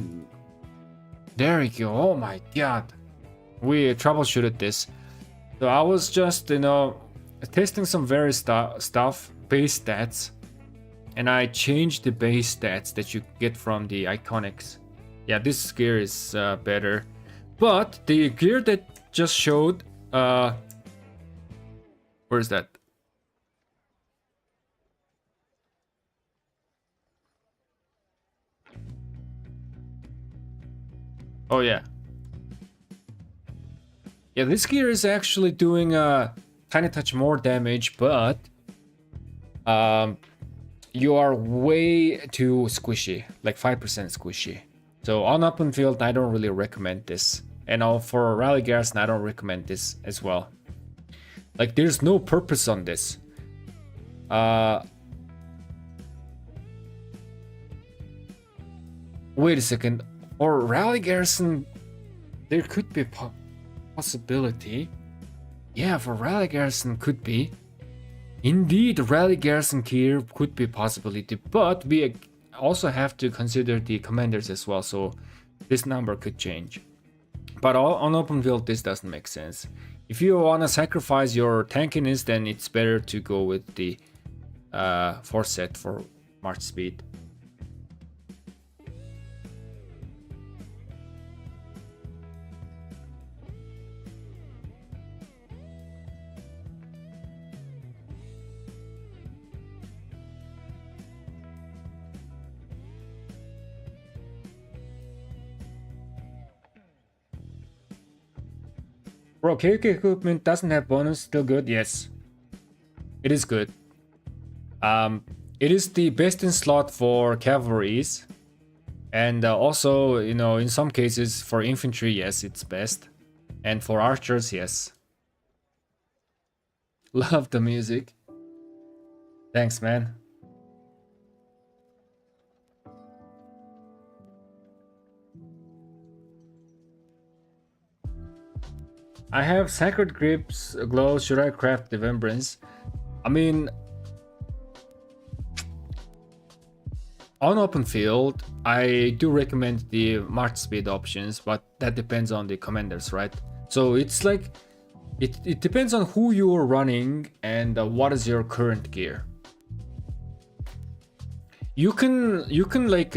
There we go. Oh my god. We troubleshooted this. So I was just, testing some various stuff, base stats. And I changed the base stats that you get from the iconics. Yeah, this gear is better. But the gear that just showed, where's that? Oh yeah. Yeah, this gear is actually doing a tiny touch more damage, but you are way too squishy, like 5% squishy. So on open field, I don't really recommend this. And for rally garrison, I don't recommend this as well. Like, there's no purpose on this. Wait a second. For rally garrison, there could be a possibility. Yeah, for rally garrison could be. Indeed, rally garrison gear could be a possibility, but we also have to consider the commanders as well, so this number could change. But on open field, this doesn't make sense. If you want to sacrifice your tankiness, then it's better to go with the force set for march speed. Bro, KK equipment doesn't have bonus. Still good? Yes. It is good. It is the best in slot for cavalries. And also, you know, in some cases for infantry, yes, it's best. And for archers, yes. Love the music. Thanks, man. I have Sacred Grips, Glow, should I craft the Remembrance? I mean, on open field, I do recommend the March Speed options, but that depends on the commanders, right? So it's like, it depends on who you are running and what is your current gear. You can like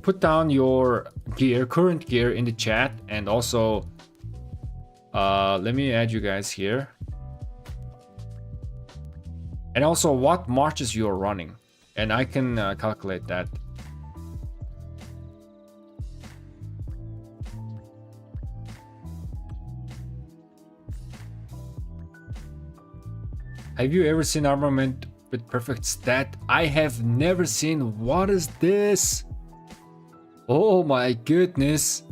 put down your gear, current gear in the chat, and also let me add you guys here. And also what marches you're running, and I can calculate that. Have you ever seen armament with perfect stat? I have never seen. What is this? Oh my goodness.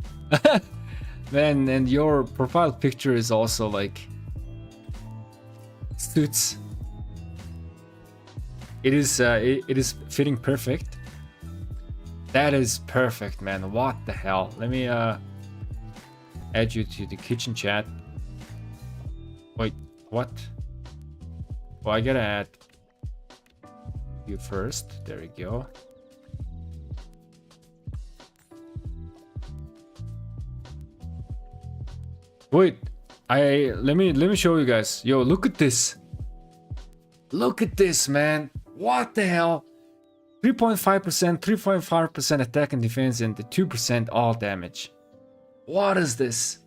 Man, and your profile picture is also like suits. It is fitting perfect. That is perfect, man. What the hell? Let me add you to the kitchen chat. Wait, what? Well, I gotta add you first. There we go. Wait, let me show you guys. Yo, look at this. Look at this, man. What the hell? 3.5%, 3.5% attack and defense, and the 2% all damage. What is this?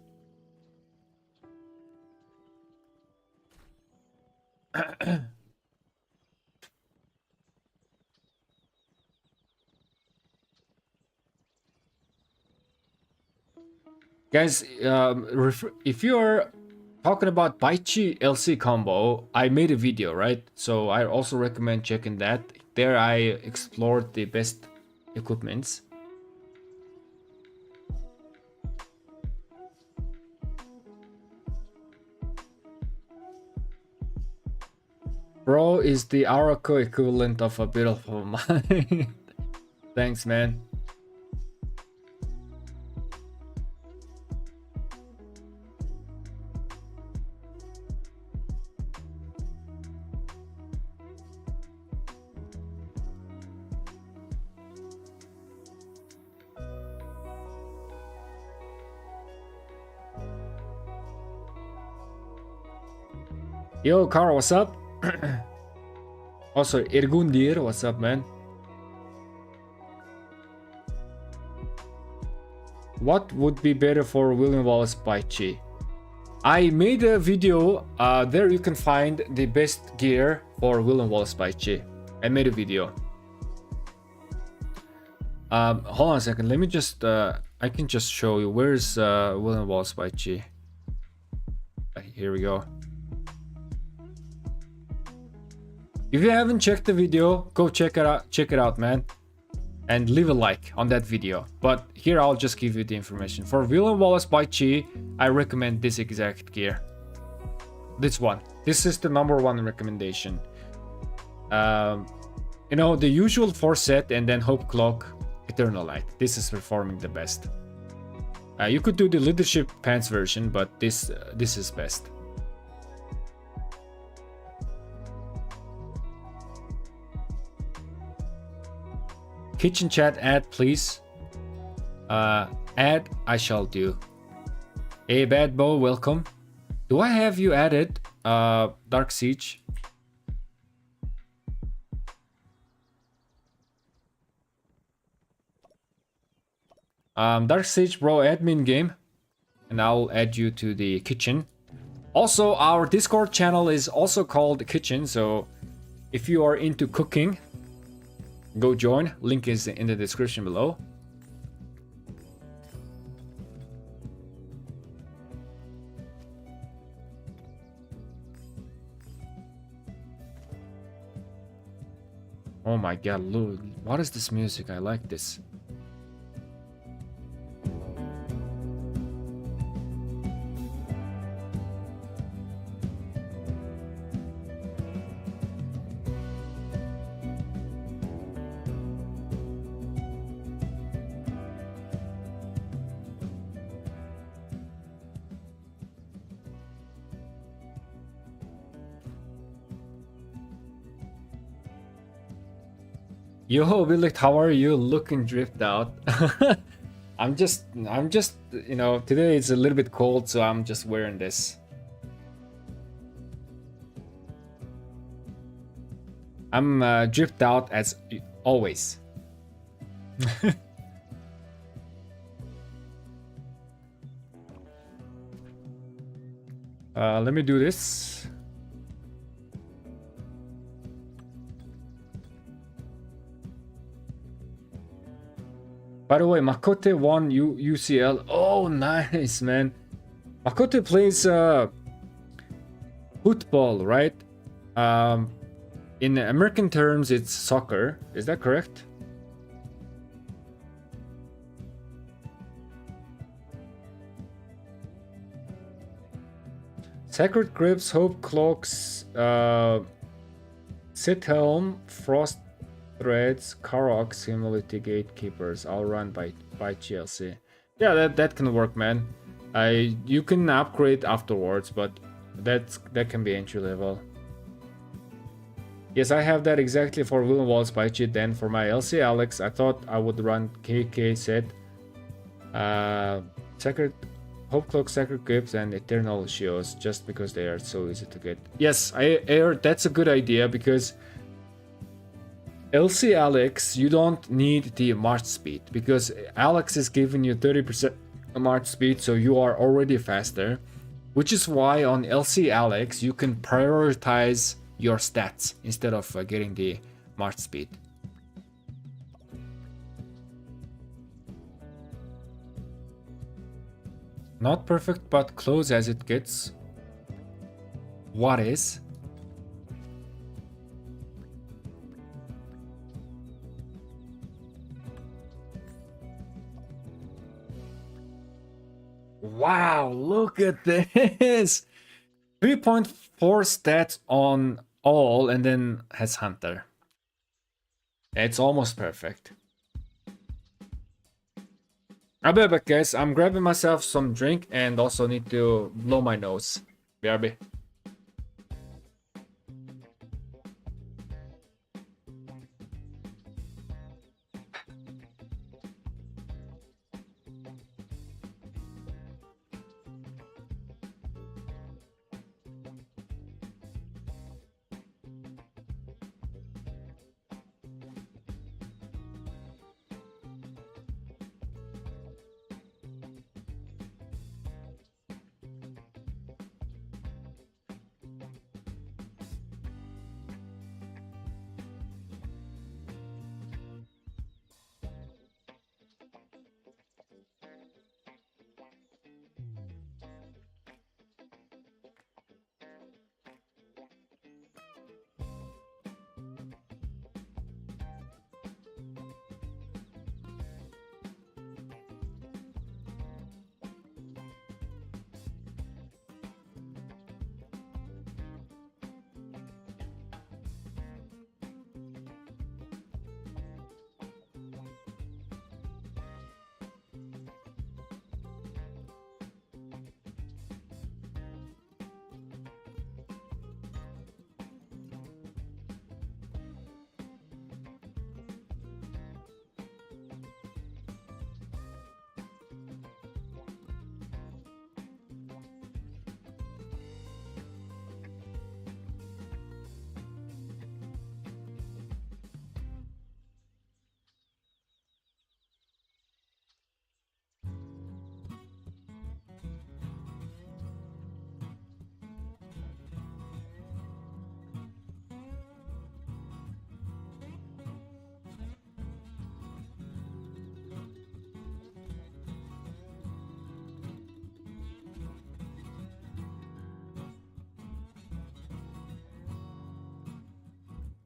Guys, if you're talking about Baichi LC combo, I made a video, right? So I also recommend checking that. There I explored the best equipments. Bro is the Arako equivalent of a beautiful mind. Thanks, man. Yo, Carl, what's up? Also, Irgundir, what's up, man? What would be better for William Wallace Baichi? I made a video, there you can find the best gear for William Wallace Baichi. I made a video. Hold on a second, let me just, I can just show you. Where's William Wallace Baichi? Here we go. If you haven't checked the video, go check it out, man. And leave a like on that video. But here I'll just give you the information. For William Wallace Baichi, I recommend this exact gear. This one. This is the #1 recommendation. You know, the usual 4 set and then Hope Cloak, Eternal Light. This is performing the best. You could do the Leadership Pants version, but this is best. Kitchen chat add, please. Add, I shall do. Hey, Bad Bow, welcome. Do I have you added, Dark Siege? Dark Siege, bro, admin game. And I'll add you to the kitchen. Also, our Discord channel is also called Kitchen, so if you are into cooking, go join. Link is in the description below. Oh my god, look, what is this music? I like this. Yo, Billy, how are you? Looking dripped out. I'm just, you know, today it's a little bit cold, so I'm just wearing this. I'm dripped out as always. Let me do this. By the way, Makote won UCL. Oh, nice, man. Makote plays football, right? In American terms, it's soccer. Is that correct? Sacred Grips, Hope Cloaks, Sit Helm, Frost Threads, Karoks, Humility Gatekeepers, all run by Chelsea. Yeah, that can work, man. You can upgrade afterwards, but that can be entry level. Yes, I have that exactly for Willen Walls by Cheat. Then for my LC Alex, I thought I would run KK set, Sacred Hope Cloak, Sacred Grips, and Eternal Shields, just because they are so easy to get. Yes, that's a good idea, because LC Alex, you don't need the march speed, because Alex is giving you 30% march speed, so you are already faster, which is why on LC Alex you can prioritize your stats instead of getting the march speed. Not perfect, but close as it gets. What is? Wow, look at this! 3.4 stats on all, and then has Hunter. It's almost perfect. I'll be back, guys. I'm grabbing myself some drink and also need to blow my nose. BRB.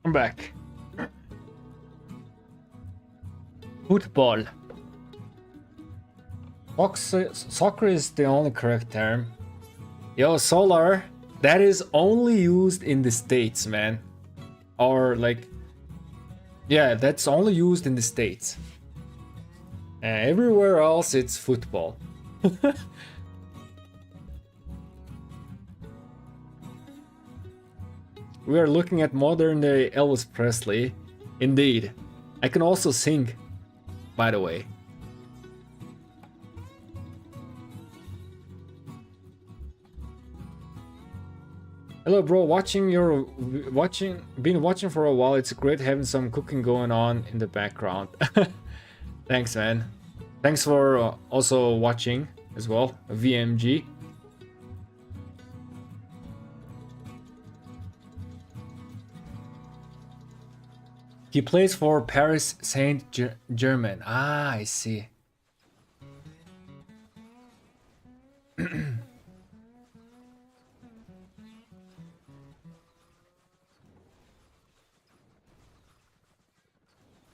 I'm back. Football. Soccer is the only correct term. Yo, Solar, that is only used in the States, man. Or like, yeah, that's only used in the States. Everywhere else, it's football. We are looking at modern day Elvis Presley. Indeed. I can also sing, by the way. Hello, bro. Been watching for a while. It's great having some cooking going on in the background. Thanks, man. Thanks for also watching as well, VMG. He plays for Paris Saint-Germain. Ah, I see.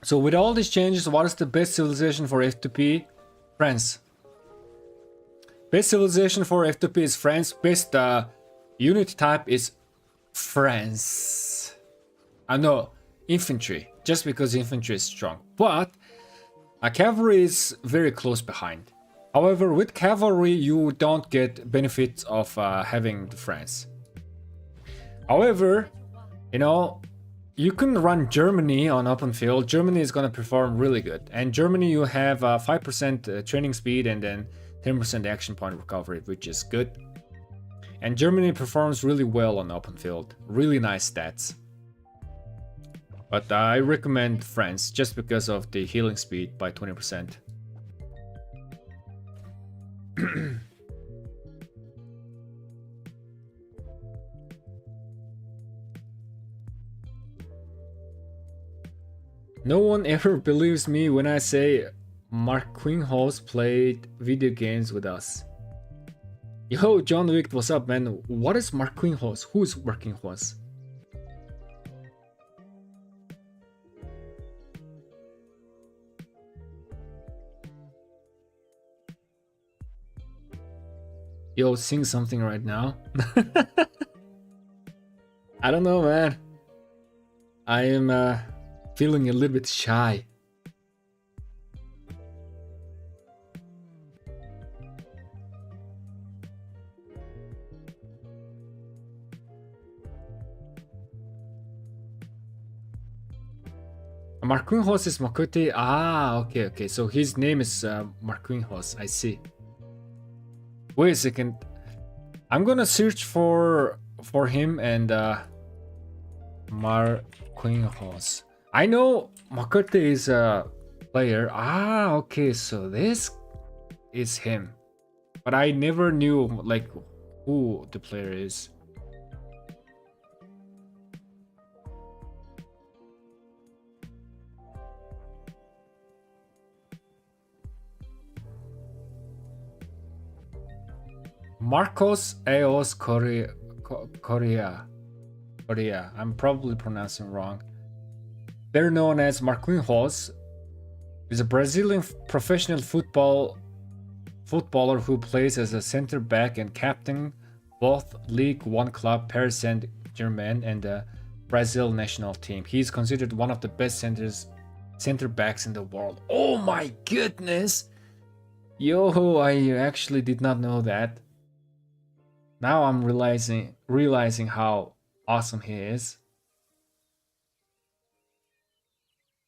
So with all these changes, what is the best civilization for F2P? France. Best civilization for F2P is France. Best unit type is France. No, infantry. Just because infantry is strong. But cavalry is very close behind. However, with cavalry, you don't get benefits of having the France. However, you know, you can run Germany on open field. Germany is going to perform really good. And Germany, you have 5% training speed and then 10% action point recovery, which is good. And Germany performs really well on open field. Really nice stats. But I recommend France just because of the healing speed by 20%. No one ever believes me when I say Marquinhos played video games with us. Yo, John Wick, what's up, man? What is Marquinhos? Who is Marquinhos? Yo, sing something right now. I don't know, man. I am feeling a little bit shy. Marquinhos is Makote. Ah, okay. So his name is Marquinhos. I see. Wait a second. I'm gonna search for him and Marquinhos. I know Makote is a player. Ah, okay. So this is him, but I never knew like who the player is. Marcos Eos Correa. I'm probably pronouncing wrong. They're known as Marquinhos. Is a Brazilian professional footballer who plays as a center back and captain both League One club Paris Saint-Germain and the Brazil national team. He is considered one of the best center backs in the world. Oh my goodness! Yo, I actually did not know that. Now I'm realizing how awesome he is.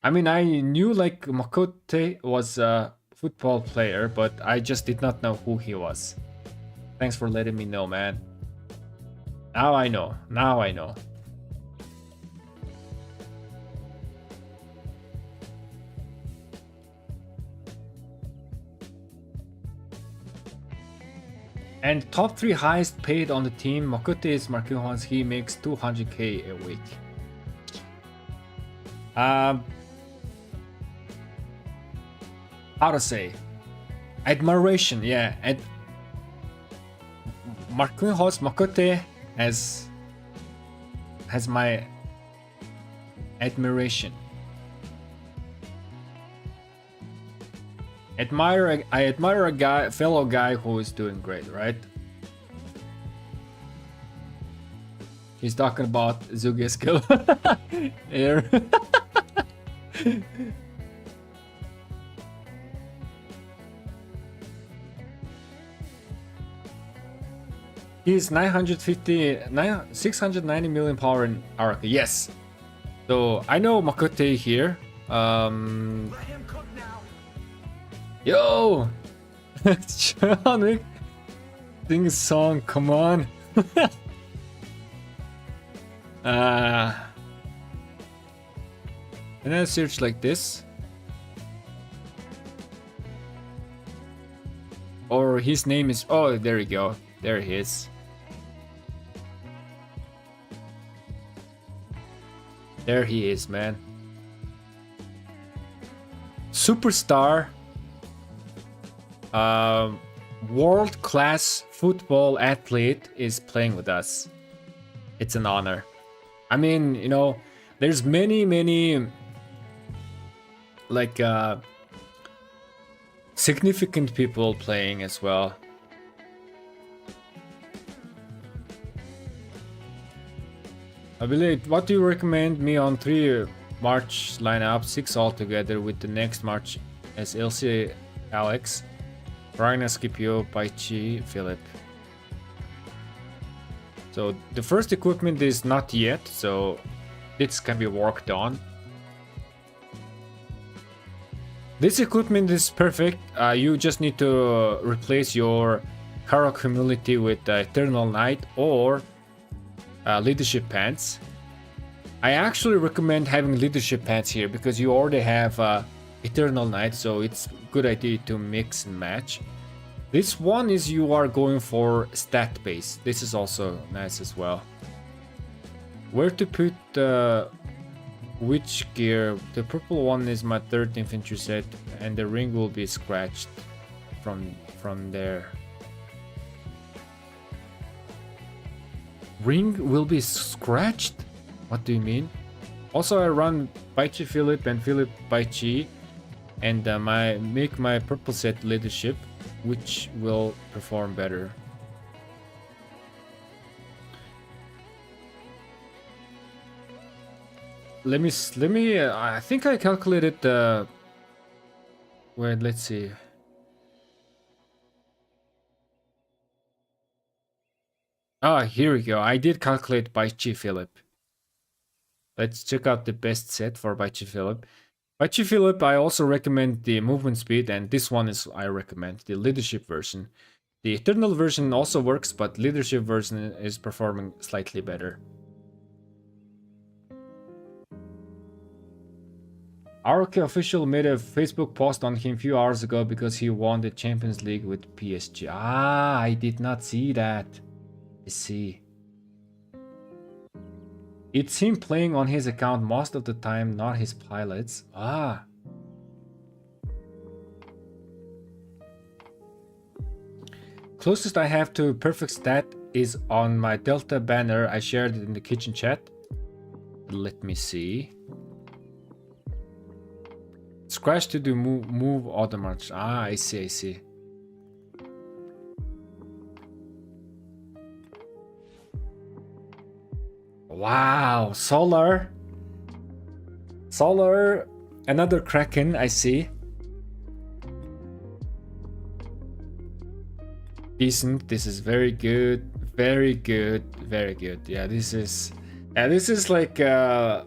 I mean, I knew like Makote was a football player, but I just did not know who he was. Thanks for letting me know, man. Now I know. And top 3 highest paid on the team, Makote is Marquinhos. He makes 200k a week. How to say? Admiration, yeah. Marquinhos Makote has my admiration. I admire a fellow guy who is doing great, right? He's talking about Zugi's skill. Here. He's 690 million power in Arc. Yes. So I know Makute here. Yo! John Wick! Sing a song, come on! And then search like this. Or his name is... Oh, there you go. There he is. There he is, man. Superstar. World-class football athlete is playing with us. It's an honor. I mean, you know, there's many like significant people playing as well. I believe, what do you recommend me on 3 March lineup, 6 altogether with the next March as LC Alex, Ragnar, Scipio, Paichi, Philip. So the first equipment is not yet, so this can be worked on. This equipment is perfect. You just need to replace your Karok Humility with Eternal Knight or Leadership Pants. I actually recommend having Leadership Pants here because you already have Eternal Knight, so it's a good idea to mix and match. This one is you are going for stat base. This is also nice as well. Where to put which gear? The purple one is my 3rd infantry set, and the ring will be scratched from there. Ring will be scratched? What do you mean? Also, I run Baichi Philip and Philip Baichi, and make my purple set leadership, which will perform better. Let me. I think I calculated the. Wait, let's see. Ah, here we go. I did calculate Baichi Philip. Let's check out the best set for Baichi Philip. Baichi Philip, I also recommend the movement speed, and this one is I recommend the leadership version. The Eternal version also works, but leadership version is performing slightly better. ROK official made a Facebook post on him a few hours ago because he won the Champions League with PSG. Ah, I did not see that. I see. It's him playing on his account most of the time, not his pilots. Ah. Closest I have to perfect stat is on my Delta banner. I shared it in the kitchen chat. Let me see. Scratch to do move auto march. Ah, I see. Wow, Solar, another Kraken, I see. Decent, this is very good. Yeah, this is like top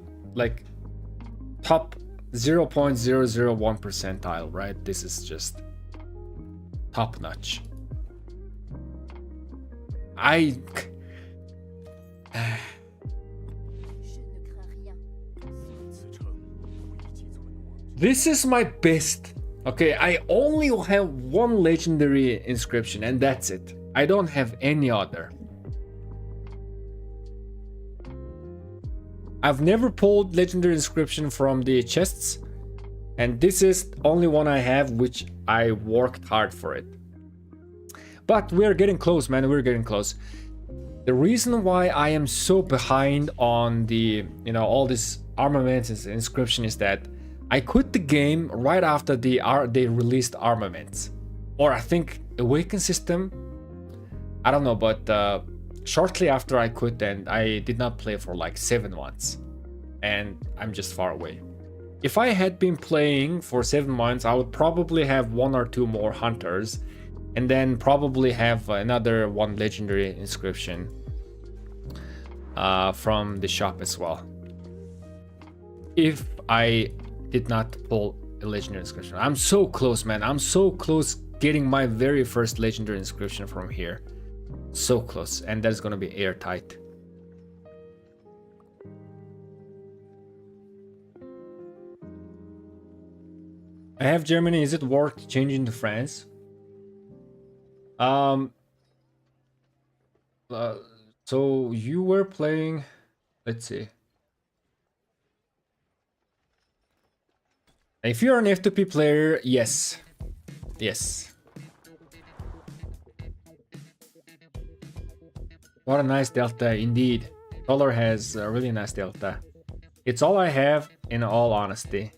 0.001 percentile, right? This is just top notch. This is my best. Okay, I only have one legendary inscription and that's it. I don't have any other. I've never pulled legendary inscription from the chests, and this is only one I have, which I worked hard for it. But we're getting close, man, we're getting close. The reason why I am so behind on the, all this armaments and inscription is that I quit the game right after they released armaments, or I think Awaken system. I don't know, but shortly after I quit, and I did not play for like 7 months, and I'm just far away. If I had been playing for 7 months, I would probably have 1 or 2 more hunters, and then probably have another 1 legendary inscription from the shop as well. If I did not pull a legendary inscription. I'm so close, man. I'm so close getting my very first legendary inscription from here. So close, and that's gonna be airtight. I have Germany. Is it worth changing to France? So you were playing, let's see. If you're an F2P player, yes. Yes. What a nice delta indeed. Dollar has a really nice delta. It's all I have, in all honesty.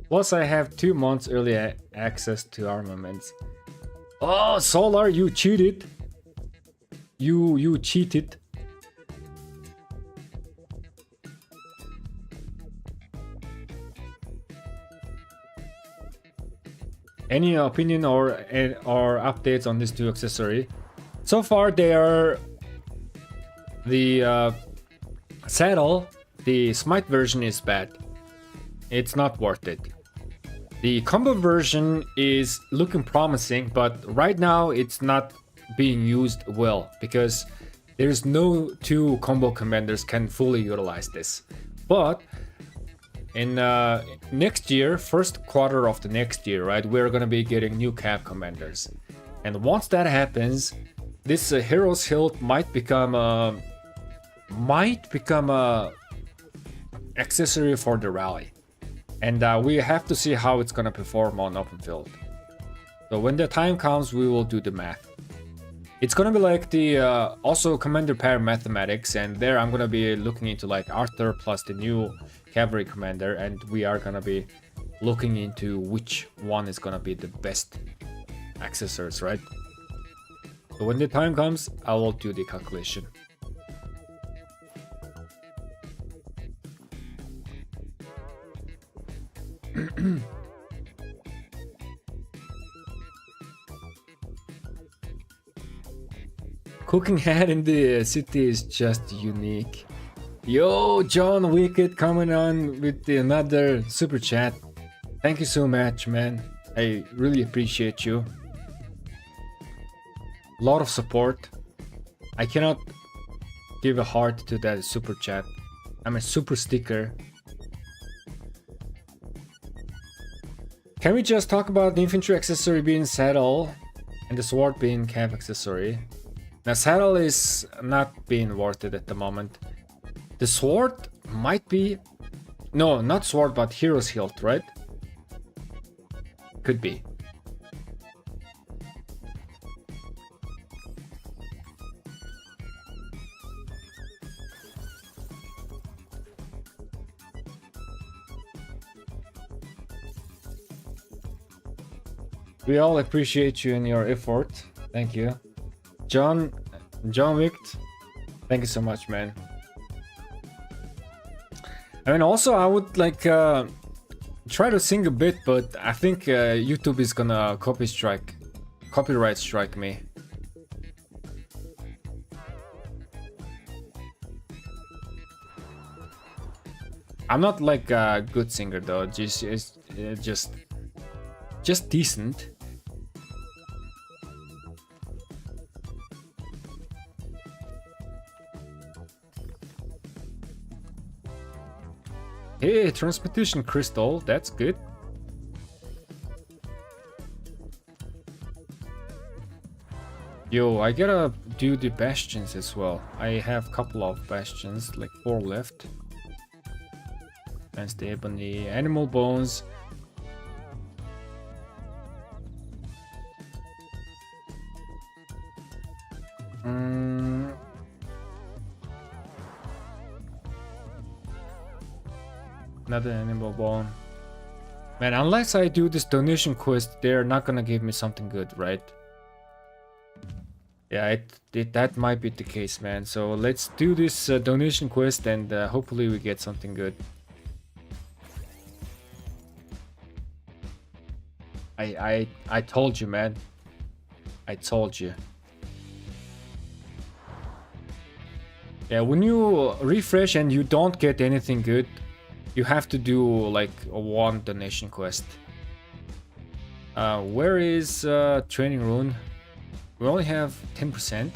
Plus I have 2 months early access to armaments. Oh, Solar, you cheated. You cheated. Any opinion or updates on this 2 accessory? So far they are the saddle, the smite version is bad. It's not worth it. The combo version is looking promising, but right now it's not being used well because there's no 2 combo commanders can fully utilize this. But in next year, first quarter of the next year, right, we're gonna be getting new cap commanders, and once that happens, this Hero's Hilt might become a accessory for the rally. And we have to see how it's gonna perform on open field. So when the time comes, we will do the math. It's gonna be like the also commander pair mathematics, and there I'm gonna be looking into like Arthur plus the new cavalry commander, and we are gonna be looking into which one is gonna be the best accessories, right? So when the time comes, I will do the calculation. Cooking hat in the city is just unique. Yo, John Wicked coming on with another super chat. Thank you so much, man. I really appreciate you. Lot of support. I cannot give a heart to that super chat. I'm a super sticker. Can we just talk about the infantry accessory being saddle and the sword being cap accessory? Now saddle is not being worth it at the moment. The sword might be... No, not sword, but Hero's Hilt, right? Could be. We all appreciate you and your effort. Thank you. John Wick, thank you so much, man. I mean, also I would like try to sing a bit, but I think YouTube is gonna copyright strike me. I'm not like a good singer though, just decent. Hey, transmutation crystal, that's good. Yo, I gotta do the bastions as well. I have a couple of bastions, like 4 left. That's the ebony, animal bones. Another animal bone. Man, unless I do this donation quest, they're not gonna give me something good, right? Yeah, that might be the case, man. So let's do this donation quest and hopefully we get something good. I told you, man. I told you. Yeah, when you refresh and you don't get anything good, you have to do like a one donation quest. Where is training rune? We only have 10%.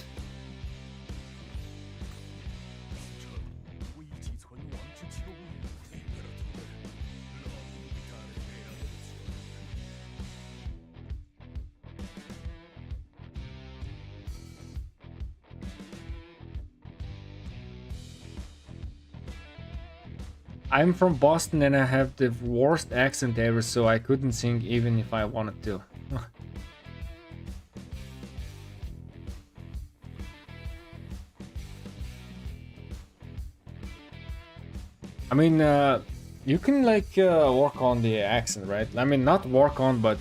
I'm from Boston and I have the worst accent ever, so I couldn't sing even if I wanted to. I mean, you can like work on the accent, right? I mean, not work on, but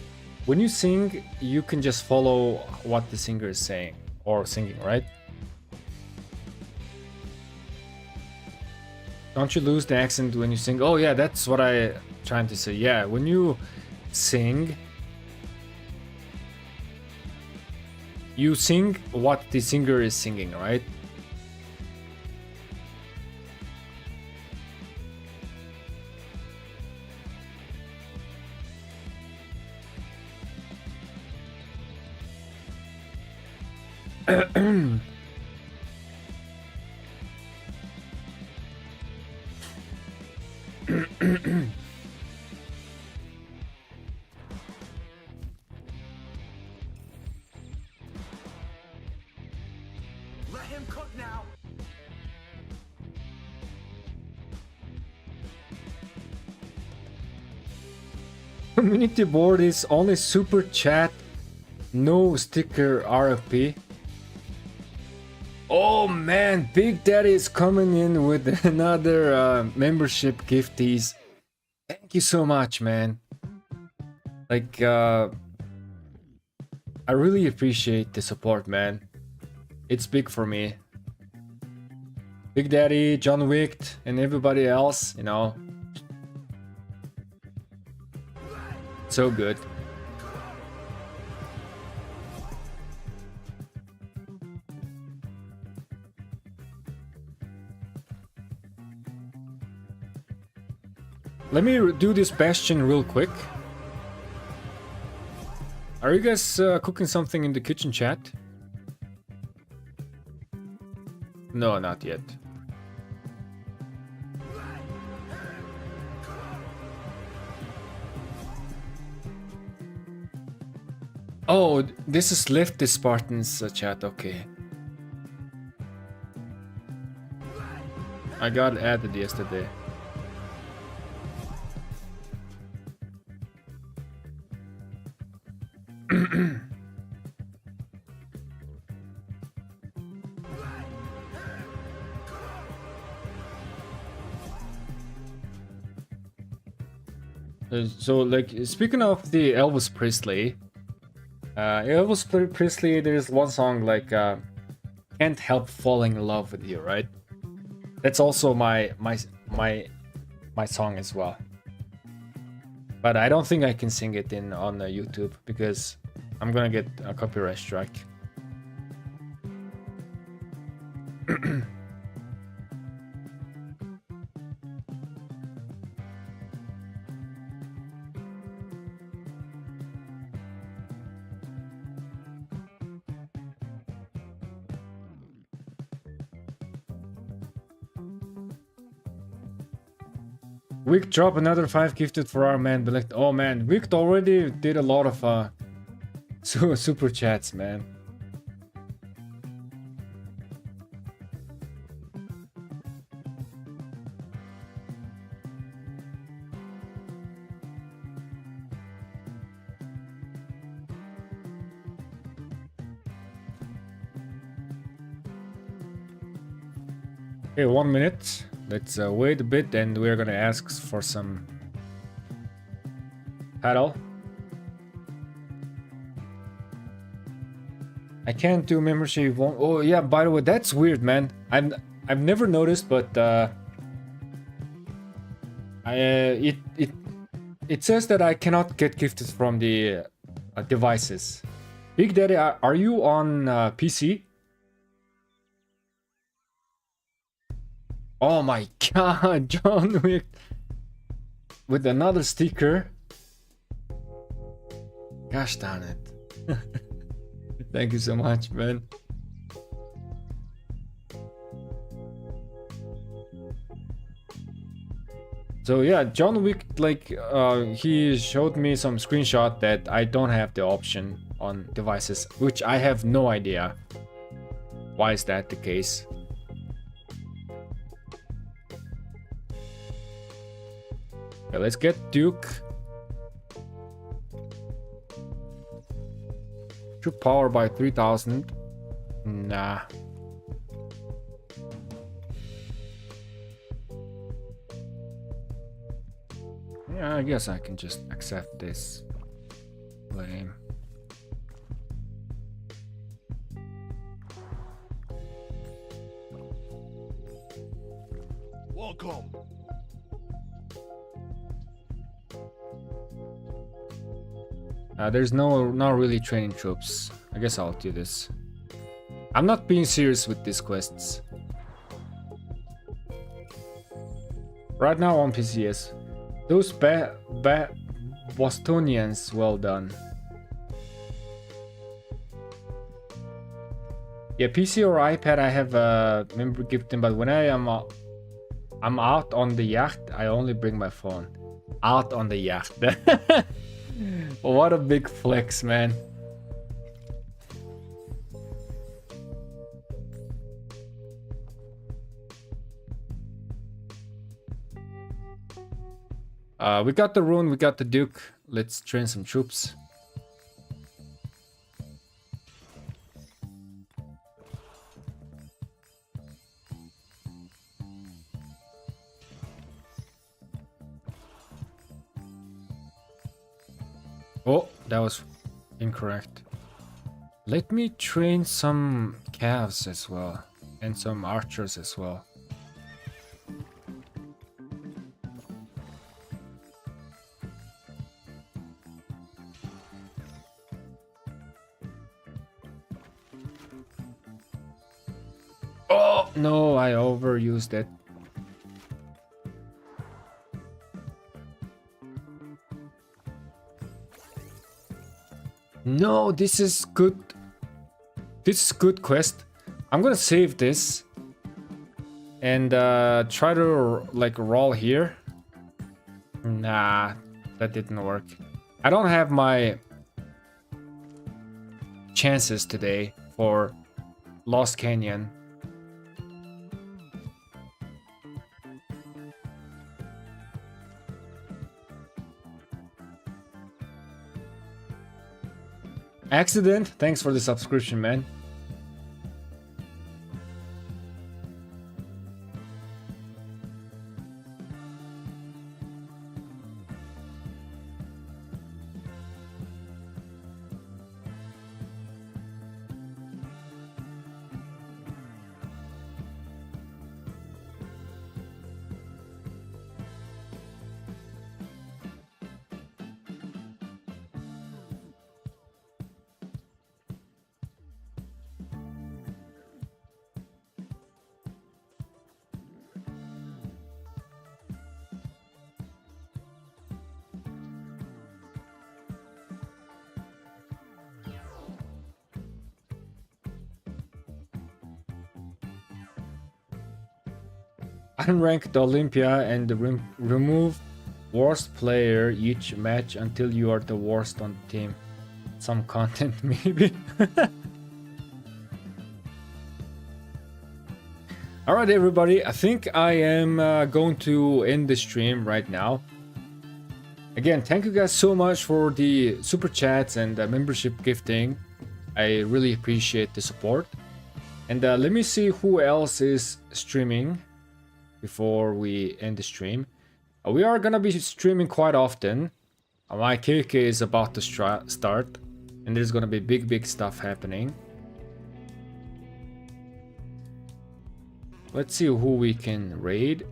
when you sing, you can just follow what the singer is saying or singing, right? Don't you lose the accent when you sing? Oh yeah, that's what I trying to say. Yeah, when you sing, you sing what the singer is singing, right? Let him cook now. Community board is only super chat, no sticker RFP. Oh man, Big Daddy is coming in with another membership gifties. Thank you so much, man. Like, I really appreciate the support, man. It's big for me. Big Daddy, John Wick, and everybody else, you know. So good. Let me do this bastion real quick. Are you guys cooking something in the kitchen chat? No, not yet. Oh, this is left the Spartans chat, okay. I got added yesterday. So, like, speaking of the Elvis Presley, there's one song like "Can't Help Falling in Love with You," right? That's also my song as well. But I don't think I can sing it on YouTube because I'm gonna get a copyright strike. Wick drop another 5 gifted for our man. But like, oh man, Wick already did a lot of super chats, man. Okay, 1 minute. let's wait a bit and we're gonna ask for some paddle. I can't do membership. Oh yeah, by the way, that's weird, man. I've never noticed, but it says that I cannot get gifted from the devices. Big Daddy, are you on PC? Oh my god, John Wick with another sticker. Gosh darn it. Thank you so much, man. So yeah, John Wick, like, he showed me some screenshot that I don't have the option on devices, which I have no idea. Why is that the case? Okay, let's get Duke. Troop power by 3000. Nah. Yeah, I guess I can just accept this. Lame. Welcome. There's not really training troops. I guess I'll do this. I'm not being serious with these quests. Right now on PCS. Those Bostonians, well done. Yeah, PC or iPad I have a member gifting, but when I'm out on the yacht, I only bring my phone. Out on the yacht. What a big flex, man. We got the rune, we got the Duke. Let's train some troops. Oh, that was incorrect. Let me train some calves as well, and some archers as well. Oh, no, I overused it. No, this is good. This is good quest. I'm gonna save this and try to like roll here. Nah, that didn't work. I don't have my chances today for Lost Canyon. Accident, thanks for the subscription, man. Unranked Olympia and remove worst player each match until you are the worst on the team. Some content maybe. Alright everybody, I think I am going to end the stream right now. Again, thank you guys so much for the super chats and membership gifting. I really appreciate the support. And let me see who else is streaming. before we end the stream. We are gonna be streaming quite often. My KK is about to start, and there's gonna be big stuff happening. Let's see who we can raid.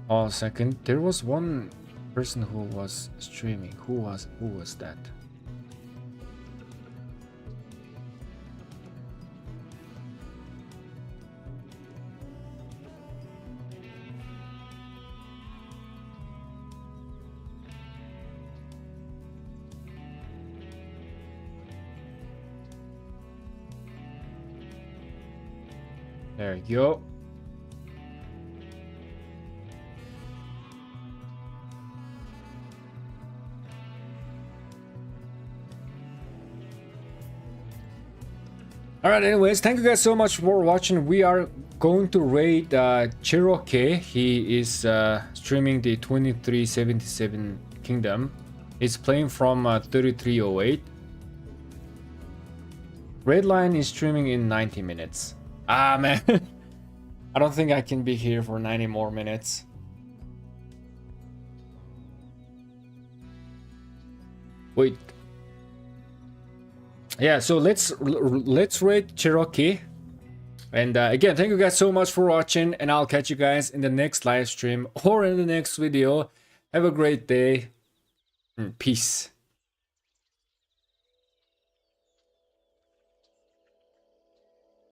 Oh, second. There was one person who was streaming. Who was that? There you go. Alright, anyways, thank you guys so much for watching. We are going to raid Cherokee. He is streaming the 2377 Kingdom. He's playing from 3308. Red Line is streaming in 90 minutes. Ah, man. I don't think I can be here for 90 more minutes. Wait. Yeah, so let's raid Cherokee. And again, thank you guys so much for watching, and I'll catch you guys in the next live stream or in the next video. Have a great day. Peace.